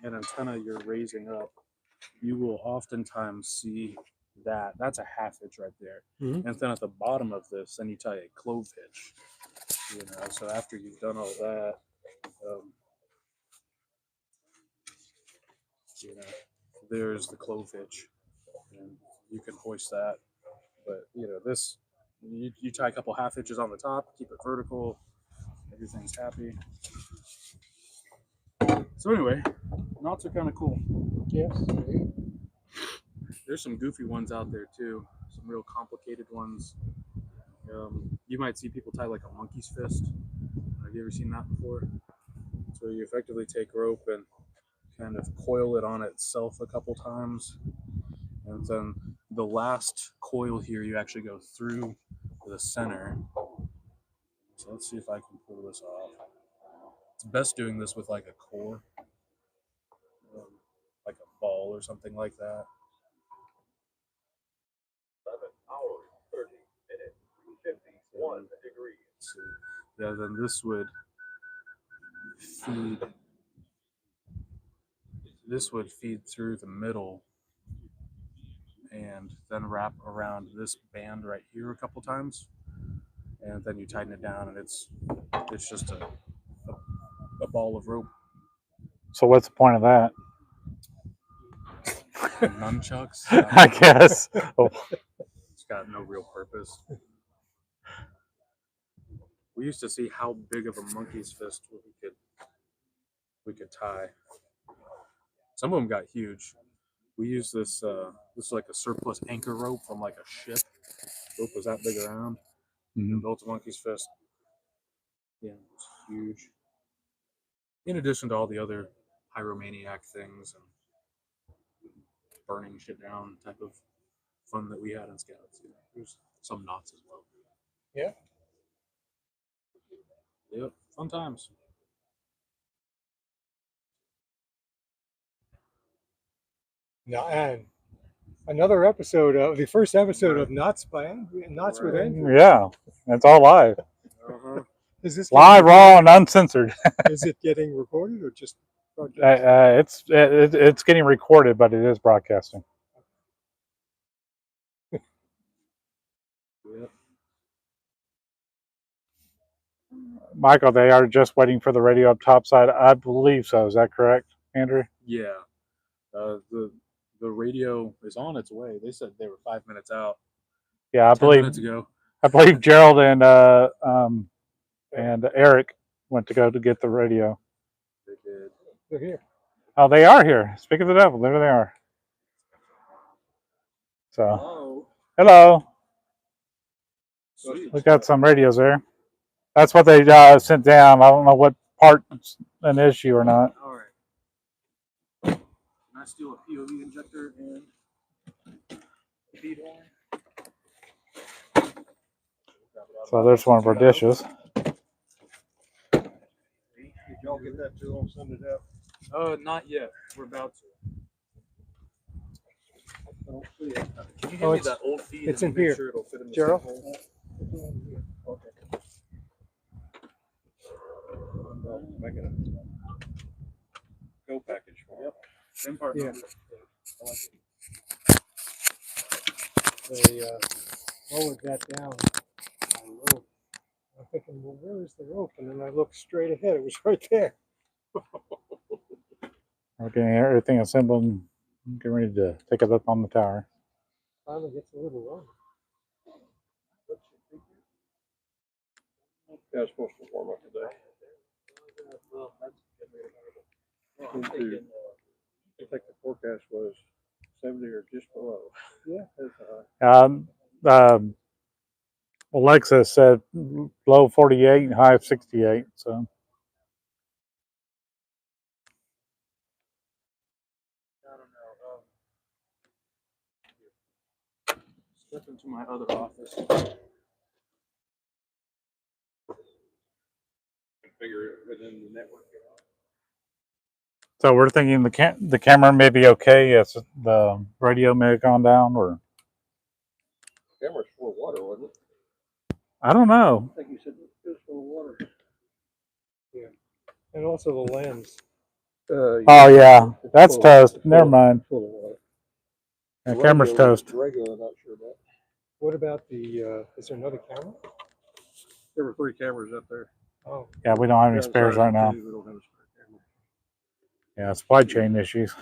an antenna you're raising up, you will oftentimes see that's a half hitch right there. Mm-hmm. And then at the bottom of this, then you tie a clove hitch. You know, so after you've done all that, you know, there's the clove hitch, and you can hoist that. But you know, this you tie a couple half hitches on the top, keep it vertical, everything's happy. So anyway, knots are kind of cool. Yes. There's some goofy ones out there too, some real complicated ones. You might see people tie like a monkey's fist. Have you ever seen that before? So you effectively take rope and kind of coil it on itself a couple times, and then the last coil here you actually go through the center. So let's see if I can pull this off. It's best doing this with like a core, like a ball or something like that. 7 hours, 30 minutes, 51 degrees. Yeah, then this would feed through the middle and then wrap around this band right here a couple times, and then you tighten it down, and it's just a ball of rope. So what's the point of that? Nunchucks. I guess. Oh. It's got no real purpose. We used to see how big of a monkey's fist we could tie. Some of them got huge. We used this. This is like a surplus anchor rope from like a ship. Rope was that big around. Mm-hmm. Built a monkey's fist. Yeah, it was huge. In addition to all the other pyromaniac things and burning shit down type of fun that we had in Scouts. You know, there's some knots as well. Yeah. Yep, fun times. Now, and another episode of the first episode of Knots by Andrew, Knots with Andrew. Yeah, it's all live. Uh-huh. Is this Live, getting, raw, and uncensored. is it getting recorded or just broadcast? It's getting recorded, but it is broadcasting. Yep. Michael, they are just waiting for the radio up topside. I believe so. Is that correct, Andrew? Yeah. The radio is on its way. They said they were 5 minutes out. Yeah, I 10 minutes ago. believe Gerald and Eric went to go to get the radio. They did. They're here. Oh, they are here. Speak of the devil, there they are. So, Oh. hello. Sweet. We got some radios there. That's what they sent down. I don't know what part's an issue or not. All right. Can I steal a POV injector and feed on? So there's one of our dishes. Did y'all get that too on Sunday out? Not yet. We're about to. I don't see it. Can you Oh, hand me it's- that old feed? it's and in make here. Sure it'll fit in the Gerald? same hole? Okay. Making a go package for Yep. Same part Yeah. number. I like it. They lowered that down on the rope. I'm thinking, well, where is the rope? And then I looked straight ahead. It was right there. We're getting everything assembled and getting ready to take it up on the tower. Finally gets a little long. Yeah, it's supposed to warm up today. I think the forecast was 70 or just below. Yeah. Alexa said low 48 and high of 68. So I don't know. Step into my other office. Figure it within the network. So we're thinking the camera may be okay. Yes, the radio may have gone down, or Camera's full of water, wasn't it? I don't know. I think you said it was full of water. Yeah. And also the lens. Oh yeah, that's toast. Never mind. Full of water. The camera's toast. Regular, not sure about. What about the, is there another camera? There were 3 cameras up there. Oh, Yeah, we don't have any spares right now. We don't have a spare camera. Yeah, supply chain issues.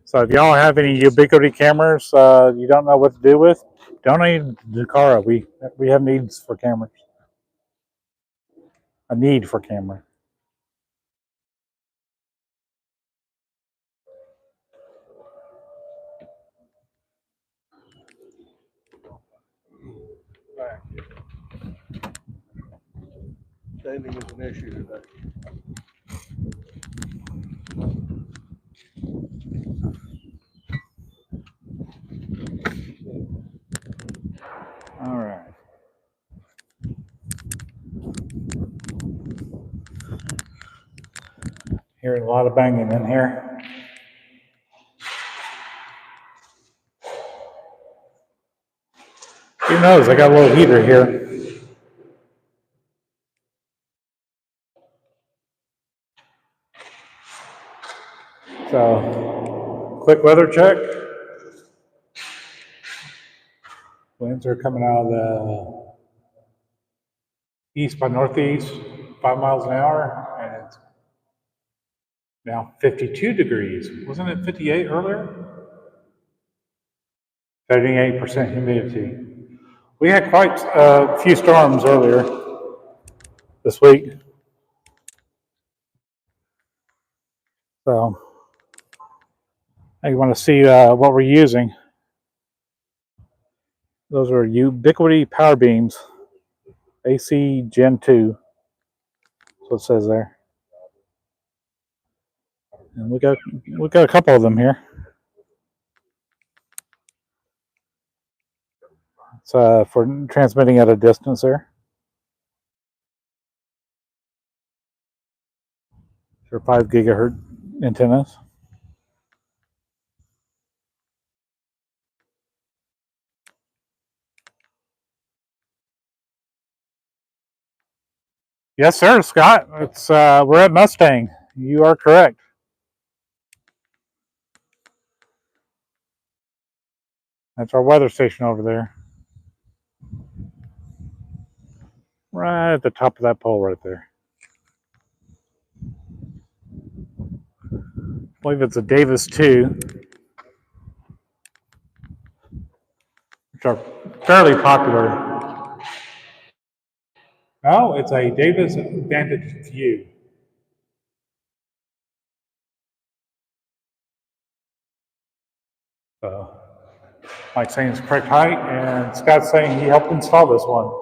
So if y'all have any Ubiquity cameras you don't know what to do with, donate to Cara. We have needs for cameras. A need for camera. Standing is an issue today. All right. Hearing a lot of banging in here. Who knows? I got a little heater here. So, quick weather check. Winds are coming out of the east by northeast, 5 miles an hour, and it's now 52 degrees. Wasn't it 58 earlier? 38% humidity. We had quite a few storms earlier this week. So, you want to see what we're using. Those are Ubiquity Power Beams, AC Gen 2. That's what it says there. And we got a couple of them here. It's for transmitting at a distance there. They're 5 gigahertz antennas. Yes, sir, Scott. It's we're at Mustang. You are correct. That's our weather station over there. Right at the top of that pole right there. I believe it's a Davis 2, which are fairly popular. No, it's a Davis Vantage View. So, Mike's saying it's correct height, and Scott's saying he helped install this one.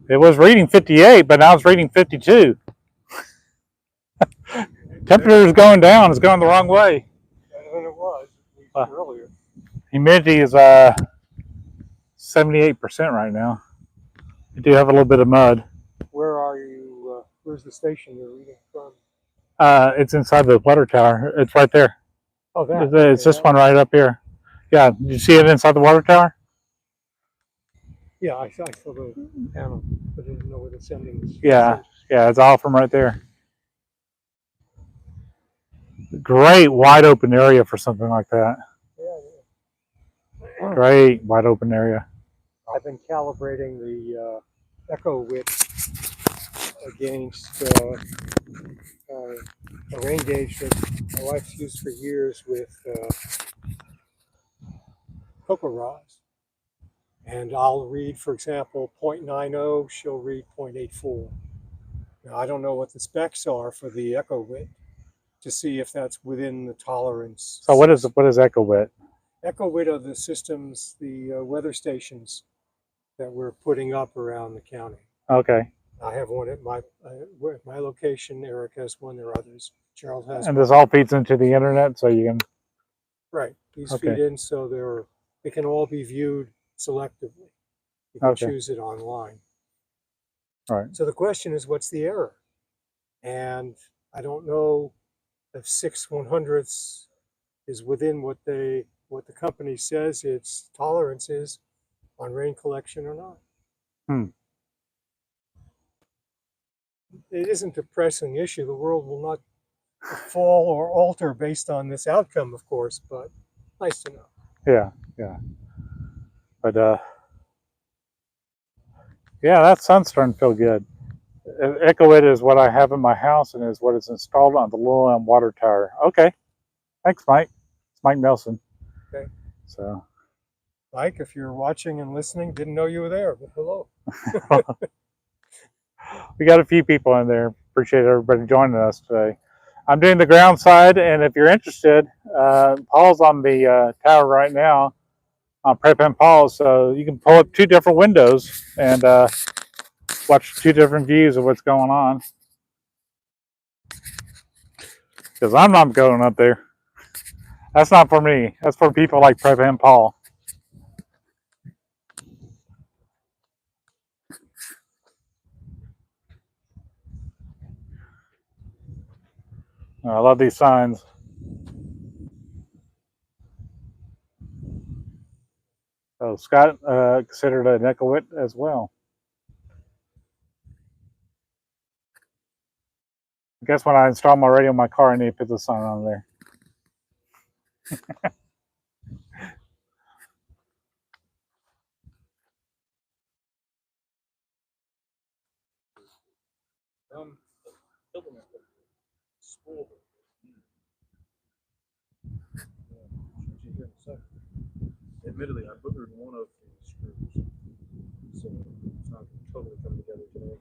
It was reading 58, but now it's reading 52. Temperature is going down. It's going the wrong way. Better than it was earlier. Humidity is 78% right now. We do have a little bit of mud. Where are you? Where's the station you're reading from? It's inside the water tower. It's right there. Oh, that. It's this one right up here. Yeah, did you see it inside the water tower? Yeah, I saw the panel, but I didn't know where the sending was. Yeah, it's all from right there. Great wide open area for something like that. Yeah. Great wide open area. I've been calibrating the echo width against a rain gauge that my wife's used for years with cocoa rods. And I'll read, for example, 0.90, she'll read 0.84. Now, I don't know what the specs are for the echo width to see if that's within the tolerance. So what is echo width? Echo width are the systems, the weather stations that we're putting up around the county. Okay. I have one at my location. Eric has one. There are others. Gerald has and one. this all feeds into the internet, so you can. Right. These Okay. feed in, so they can all be viewed selectively. You can choose it online. All right. So the question is, what's the error? And I don't know if 6/100ths is within what the company says its tolerance is on rain collection or not. It isn't a pressing issue. The world will not fall or alter based on this outcome, of course, but nice to know. Yeah. But yeah, that sun's starting to feel good. Echo It is what I have in my house and is what is installed on the Mustang Water Tower. Okay. Thanks, Mike. It's Mike Nelson. Okay. So, Mike, if you're watching and listening, didn't know you were there, but hello. we got a few people in there. Appreciate everybody joining us today. I'm doing the ground side, and if you're interested, Paul's on the tower right now on Prep and Paul, so you can pull up two different windows and watch two different views of what's going on. Because I'm not going up there. That's not for me. That's for people like Prep and Paul. I love these signs. So Scott considered an echo it as well. I guess when I install my radio in my car, I need to put the sign on there. Admittedly, I boogered one of the screws, so it's not totally coming together today.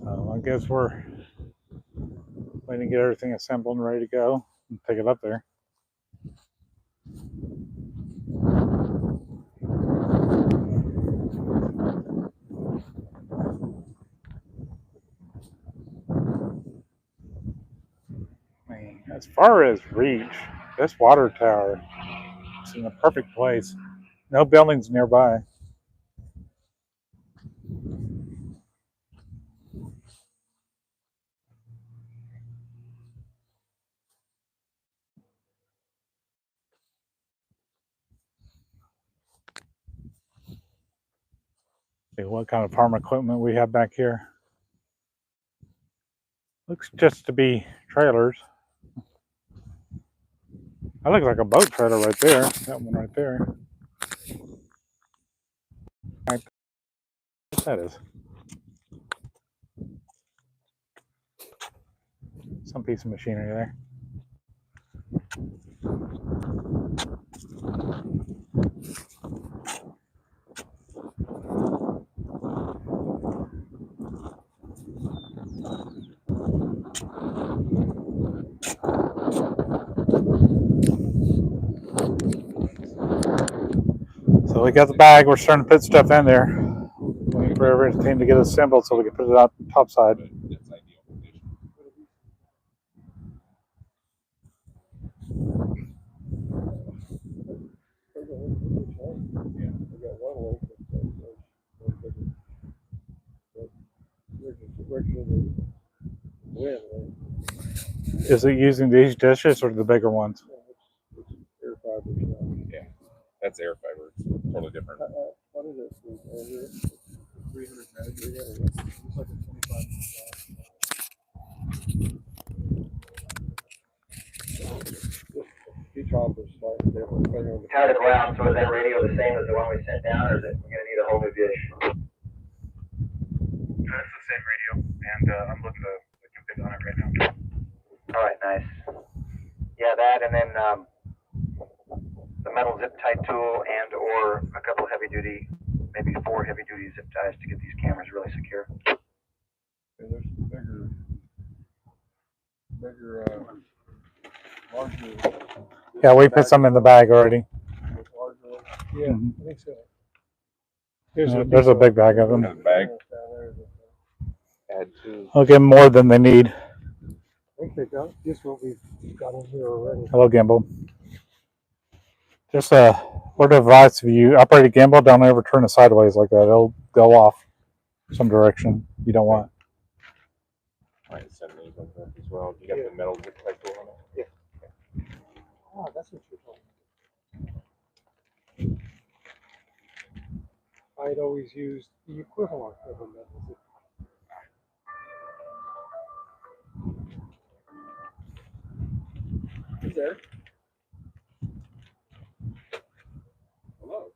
So I guess we're waiting to get everything assembled and ready to go and take it up there. I mean, as far as reach, this water tower is in the perfect place. No buildings nearby. See what kind of farm equipment we have back here. Looks just to be trailers. That looks like a boat trailer right there. That one right there. What that is. Some piece of machinery there. So we got the bag. We're starting to put stuff in there. Waiting for everything to get assembled so we can put it out top side. It's ideal condition. Is it using these dishes or the bigger ones? Yeah, that's air fiber. It's totally different. What is it? 300 megs. It's like a 25. Each office is slightly different. Tie the ground, so is that radio the same as the one we sent down, or is it, we're gonna need a whole new dish? It's the same radio, and I'm looking to config on it right now. All right, nice. Yeah, that, and then the metal zip tie tool and or a couple heavy duty, maybe 4 heavy duty zip ties to get these cameras really secure. And there's larger. Yeah, we put some in the bag already. Yeah, I think so. There's a big bag of them. Bag. Add two. I'll give them more than they need. I think they got just what we've got in here already. Hello, gimbal. Just a word of advice: if you operate a gimbal, don't ever turn it sideways like that. It'll go off some direction you don't want. I might send these like that as well. You got the metal zip tie tool on it? Oh, that's what you're talking about. I'd always used the equivalent of a metal zip. Is there? Hello.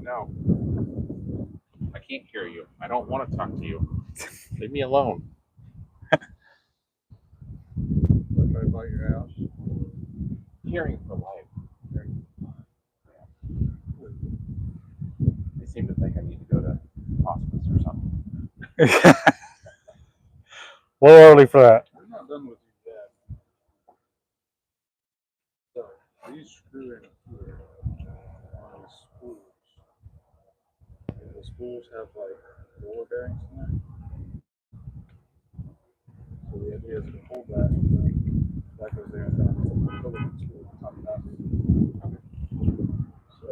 No. I can't hear you. I don't want to talk to you. Leave me alone. What, try to buy your house? Hearing for life. They seem to think I need to go to hospice or something. A little early for that. We're not done with you yet. So these screw in here on the spools. And the spools have like roller bearings in there. So the idea is to pull that and then that goes there and then the filament spool on top of that. So,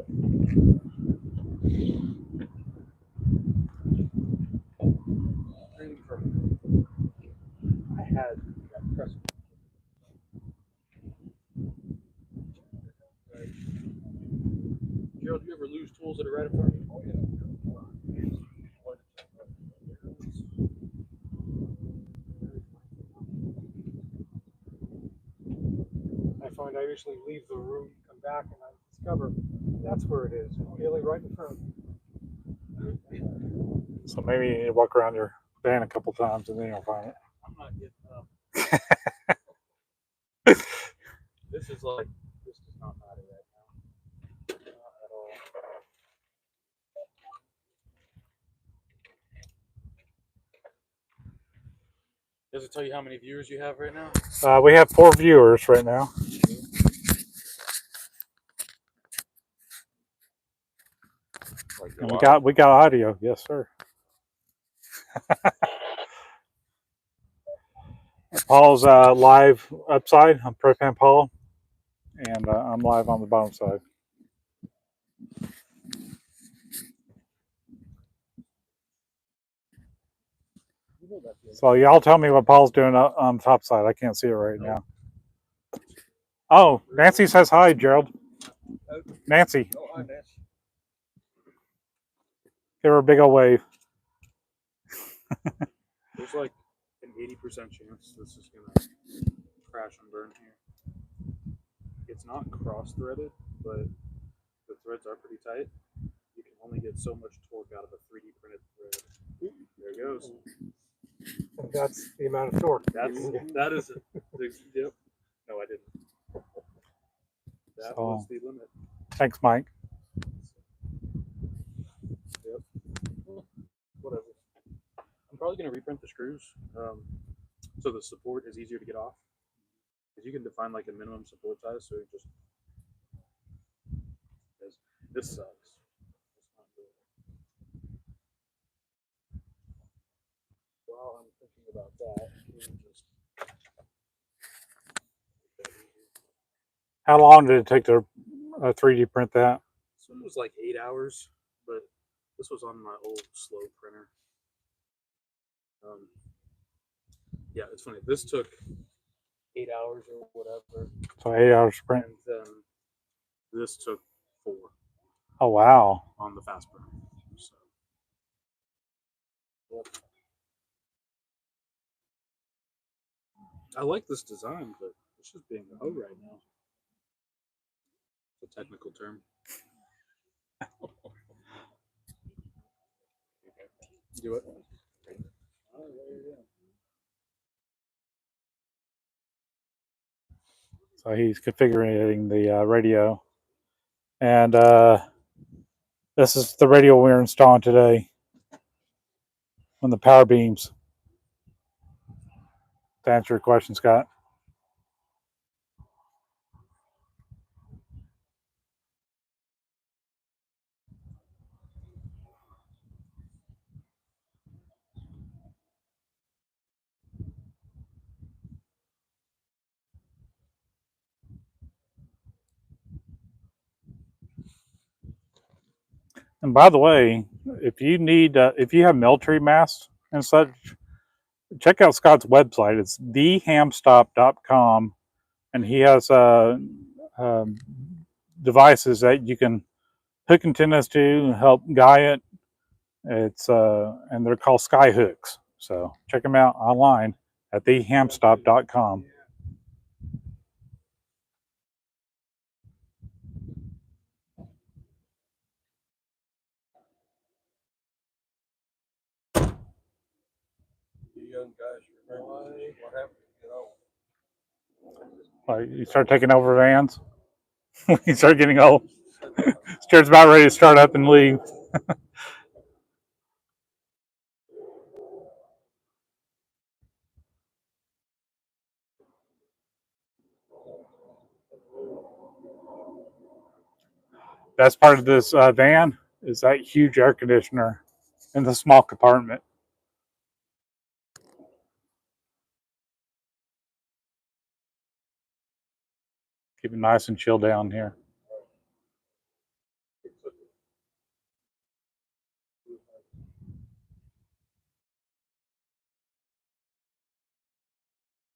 really from I had that press. Gerald, do you ever lose tools that are right in front of you? Oh, yeah. I find I usually leave the room, come back, and I discover that's where it is, really right in front of me. So maybe you need to walk around your van a couple times and then you'll find it. I'm not getting up. This is like, this does not matter right now. Not at all. Does it tell you how many viewers you have right now? We have 4 viewers right now. And we got audio, yes sir. Paul's live upside. I'm Propan Paul, and I'm live on the bottom side. So y'all tell me what Paul's doing on the top side. I can't see it right now. Oh, Nancy says hi, Gerald. Nancy. Oh, hi, Nancy. Give her a big old wave. There's like an 80% chance this is gonna crash and burn here. It's not cross-threaded, but the threads are pretty tight. You can only get so much torque out of a 3D printed thread. There it goes. And that's the amount of torque. That is it. Yep. No, I didn't. That was the limit. Thanks, Mike. Yep. Whatever. I'm probably gonna reprint the screws, so the support is easier to get off. Because you can define like a minimum support size, so it just this sucks. It's not good. While I'm thinking about that, How long did it take to 3D print that? this one was like 8 hours, but this was on my old slow printer. Yeah, it's funny. This took 8 hours or whatever. So 8 hours print. And then this took 4. Oh wow! On the fast printer. So, yep. I like this design, but it's just being a hoe right now. It's a technical term. Do it. Oh, there you go. So he's configuring the radio, and this is the radio we're installing today on the power beams. To answer your question, Scott. And by the way, if you need, if you have military masts and such, check out Scott's website. It's thehamstop.com, and he has devices that you can hook antennas to and help guide it. It's and they're called sky hooks. So check them out online at thehamstop.com. You young guys remember what happened? You start taking over vans. You start getting old. Stuart's about ready to start up and leave. Best part of this van is that huge air conditioner in the small compartment. Keep it nice and chill down here.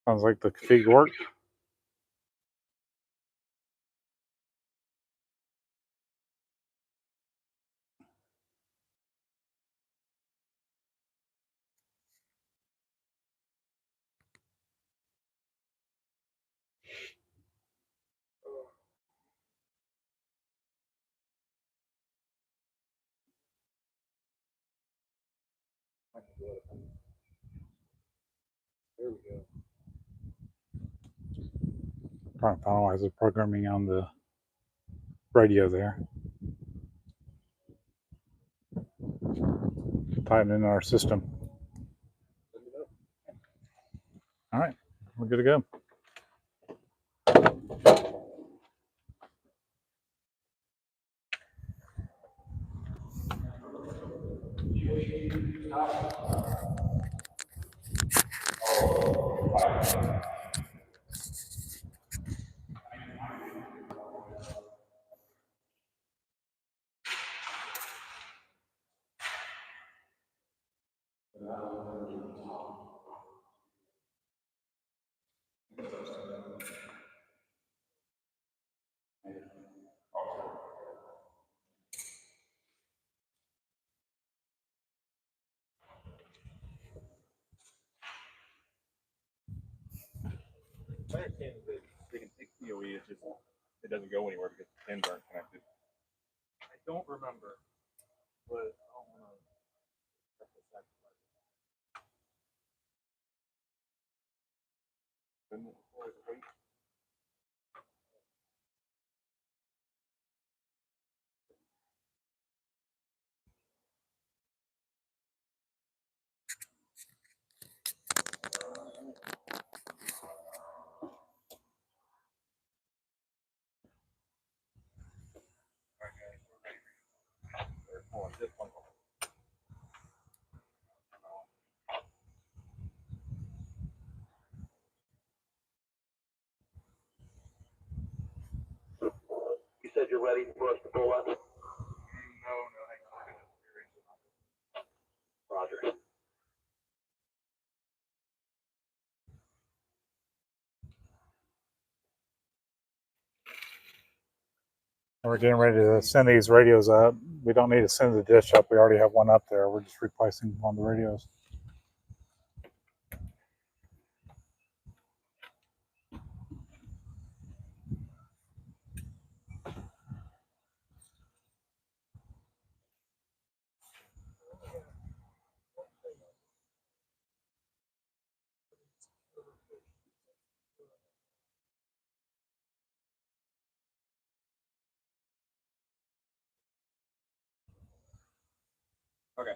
Sounds like the config worked. There we go. Trying to finalize the programming on the radio there. Tighten in our system. All right, we're good to go. My understanding is that they can take PoE, it's just it doesn't go anywhere because the pins aren't connected. I don't remember, but I don't want to. Then always wait. Hold on, just one moment. You said you're ready for us to pull up? No, hang on. Roger. We're getting ready to send these radios up. We don't need to send the dish up. We already have one up there. We're just replacing one of the radios. Okay.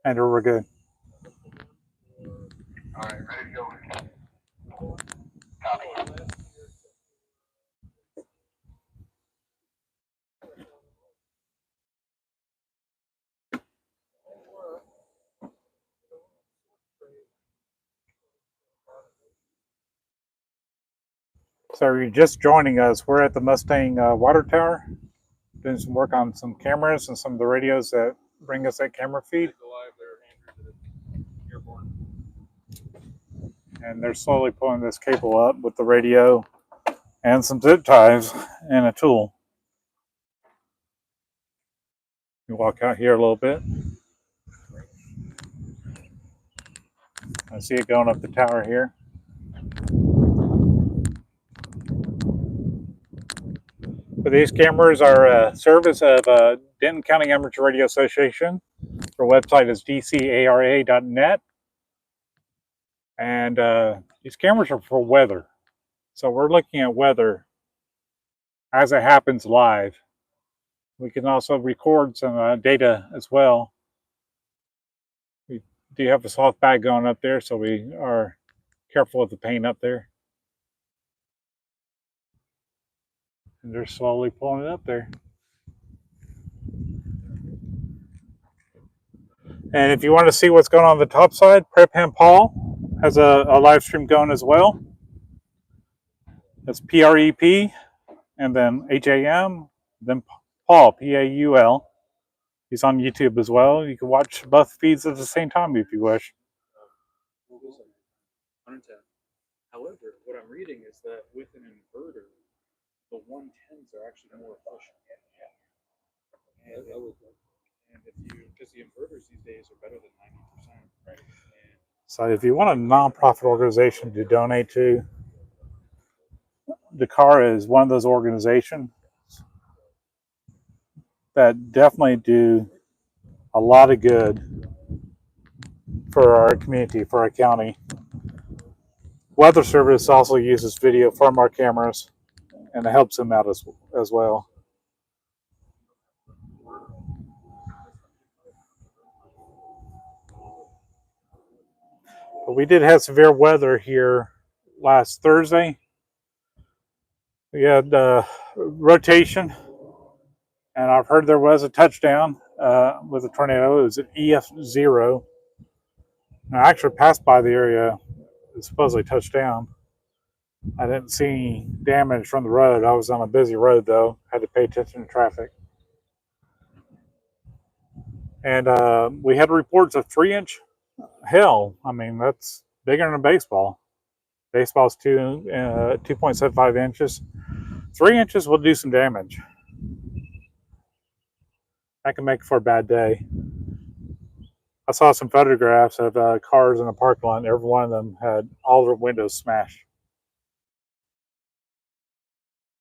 Andrew, we're good. All right, ready to go. Copy. So you're just joining us. We're at the Mustang Water Tower, doing some work on some cameras and some of the radios that bring us that camera feed. And they're slowly pulling this cable up with the radio and some zip ties and a tool. You walk out here a little bit. I see it going up the tower here. But these cameras are a service of Denton County Amateur Radio Association. Their website is dcara.net. And these cameras are for weather. So we're looking at weather as it happens live. We can also record some data as well. We do have a soft bag going up there, so we are careful with the paint up there. And they're slowly pulling it up there. And if you want to see what's going on the top side, Prep Ham Paul has a live stream going as well. That's PREP and then HAM, then Paul, PAUL. He's on YouTube as well. You can watch both feeds at the same time if you wish. 110. However, what I'm reading is that with an inverter, the 110s are actually more efficient. And if you, because the inverters these days are better than 90%, right? And So if you want a nonprofit organization to donate to, DACARA is one of those organizations that definitely do a lot of good for our community, for our county. Weather Service also uses video from our cameras, and it helps them out as well. But we did have severe weather here last Thursday. We had rotation, and I've heard there was a touchdown with a tornado. It was an EF0. And I actually passed by the area it supposedly touched down. I didn't see any damage from the road. I was on a busy road, though. Had to pay attention to traffic. And we had reports of 3-inch hail. I mean, that's bigger than a baseball. Baseball's 2.75 inches. 3 inches will do some damage. That can make for a bad day. I saw some photographs of cars in a parking lot, and every one of them had all their windows smashed.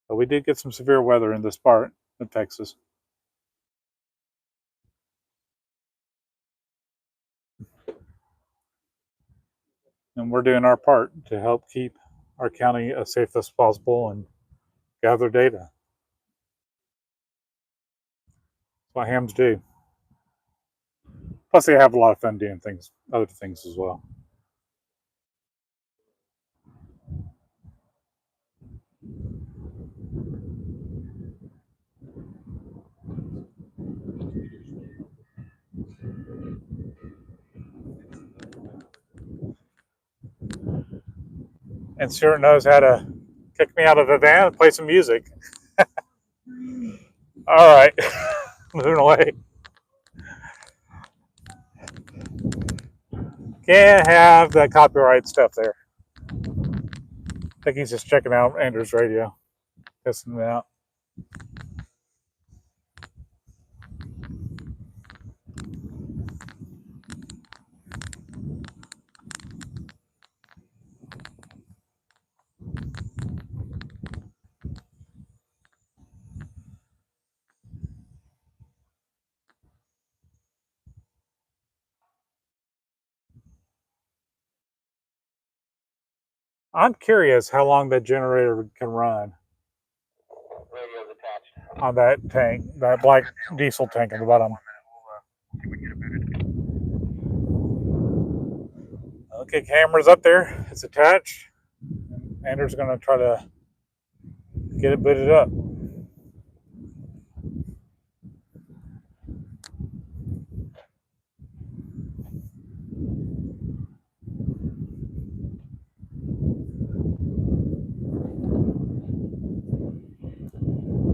But we did get some severe weather in this part of Texas. And we're doing our part to help keep our county as safe as possible and gather data. That's what hams do. Plus, they have a lot of fun doing other things as well. And Stuart knows how to kick me out of the van and play some music. All right, moving away. Can't have that copyright stuff there. I think he's just checking out Andrew's radio, testing it out. I'm curious how long that generator can run Radio's attached. on that tank, that black diesel tank at the bottom. Okay, camera's up there. It's attached. Andrew's going to try to get it booted up.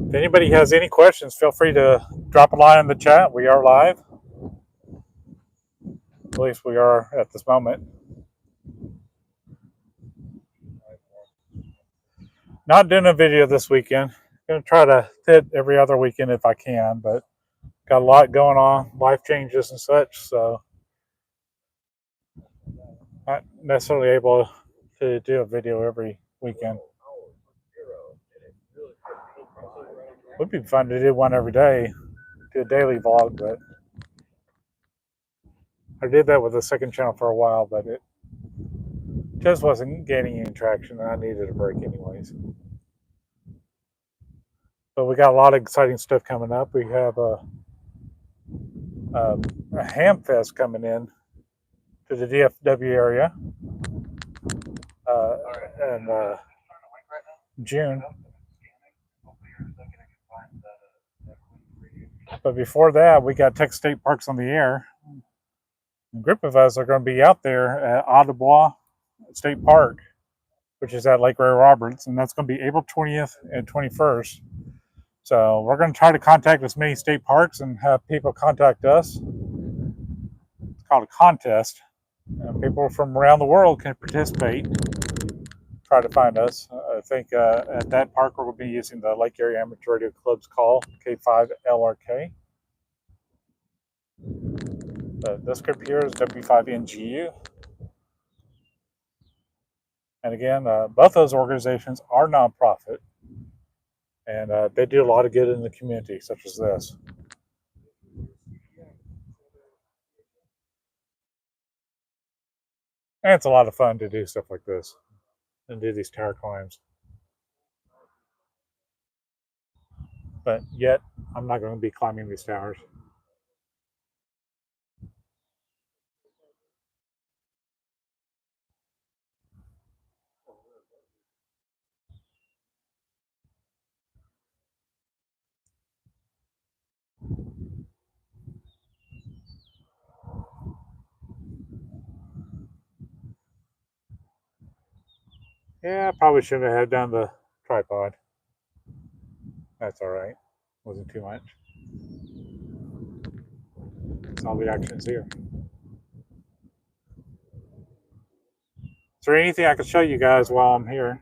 If anybody has any questions, feel free to drop a line in the chat. We are live. At least we are at this moment. Not doing a video this weekend. Going to try to hit every other weekend if I can, but got a lot going on, life changes and such, so not necessarily able to do a video every weekend. Would be fun to do one every day, do a daily vlog, but I did that with the second channel for a while, but it just wasn't gaining any traction, and I needed a break anyways. But we got a lot of exciting stuff coming up. We have a ham fest coming in to the DFW area in June. But before that, we got Texas State Parks on the Air. A group of us are going to be out there at Audubon State Park, which is at Lake Ray Roberts, and that's going to be April 20th and 21st. So we're going to try to contact as many state parks and have people contact us. It's called a contest. People from around the world can participate, try to find us. I think at that park we're going to be using the Lake Area Amateur Radio Club's call, K5LRK. This group here is W5NGU. And again, both those organizations are nonprofit, and they do a lot of good in the community, such as this. And it's a lot of fun to do stuff like this and do these tower climbs. But yet, I'm not going to be climbing these towers. Yeah, I probably shouldn't have done the tripod. That's all right. Wasn't too much. That's all the actions here. Is there anything I can show you guys while I'm here?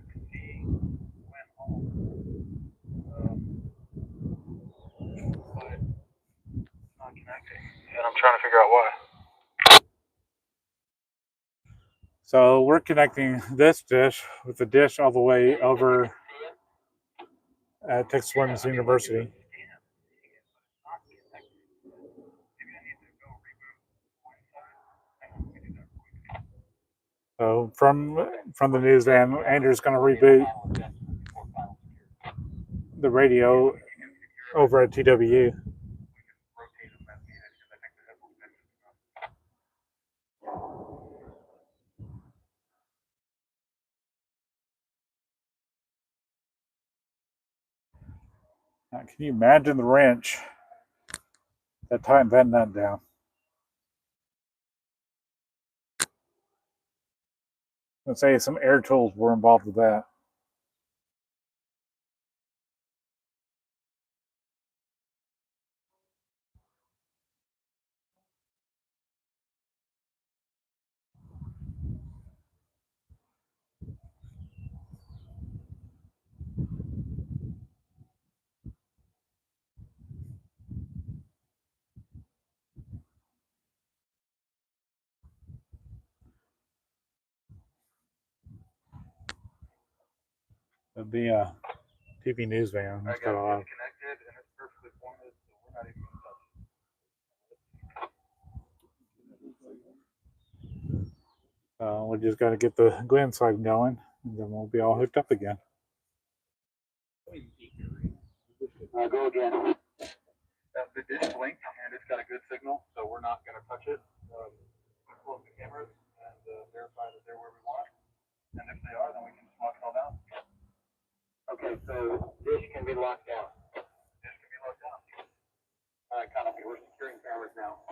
Not connecting, and I'm trying to figure out why. So we're connecting this dish with the dish all the way over at Texas Women's University. So from the news van, Andrew's going to reboot the radio over at TWU. Now, can you imagine the wrench that tightened that nut down? Let's say some air tools were involved with that. It'd be a TV news van. I It's got a got lot of, disconnected, and it's perfectly pointed, so we're not even going to touch it. we just got to get the Glen side going, and then we'll be all hooked up again. Go again. The dish blinked, and it's got a good signal, so we're not going to touch it. Close the cameras and verify that they're where we want. And if they are, then we can just lock it all down. Okay, so dish can be locked down. Dish can be locked down. All right, copy. We're securing cameras now.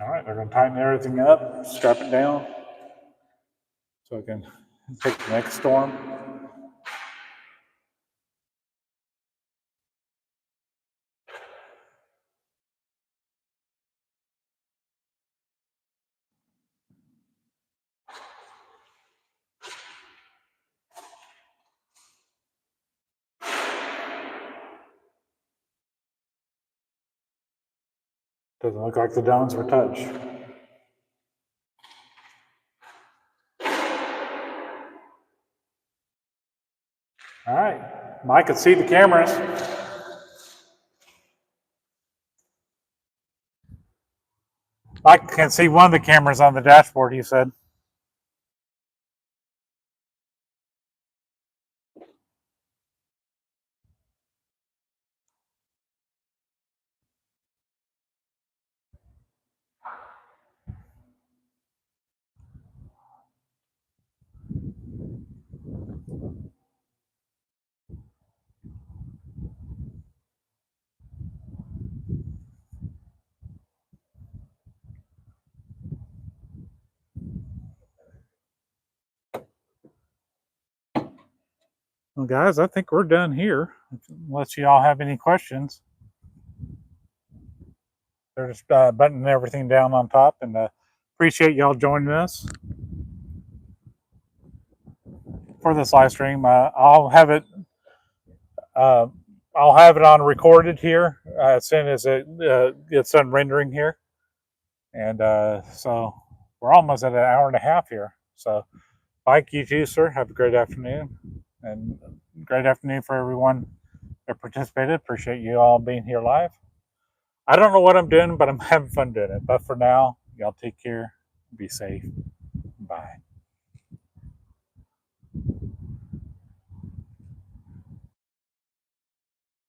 All right, they're going to tighten everything up, strap it down, so I can take the next storm. Doesn't look like the downs were touched. All right, Mike can see the cameras. Mike can see one of the cameras on the dashboard, he said. Well, guys, I think we're done here, unless you all have any questions. They're just buttoning everything down on top, and appreciate y'all joining us for this live stream. I'll have it on recorded here as soon as it gets done rendering here, and so we're almost at an hour and a half here. So, Mike, you too, sir. Have a great afternoon, and great afternoon for everyone that participated. Appreciate you all being here live. I don't know what I'm doing, but I'm having fun doing it. But for now, y'all take care. Be safe. Bye.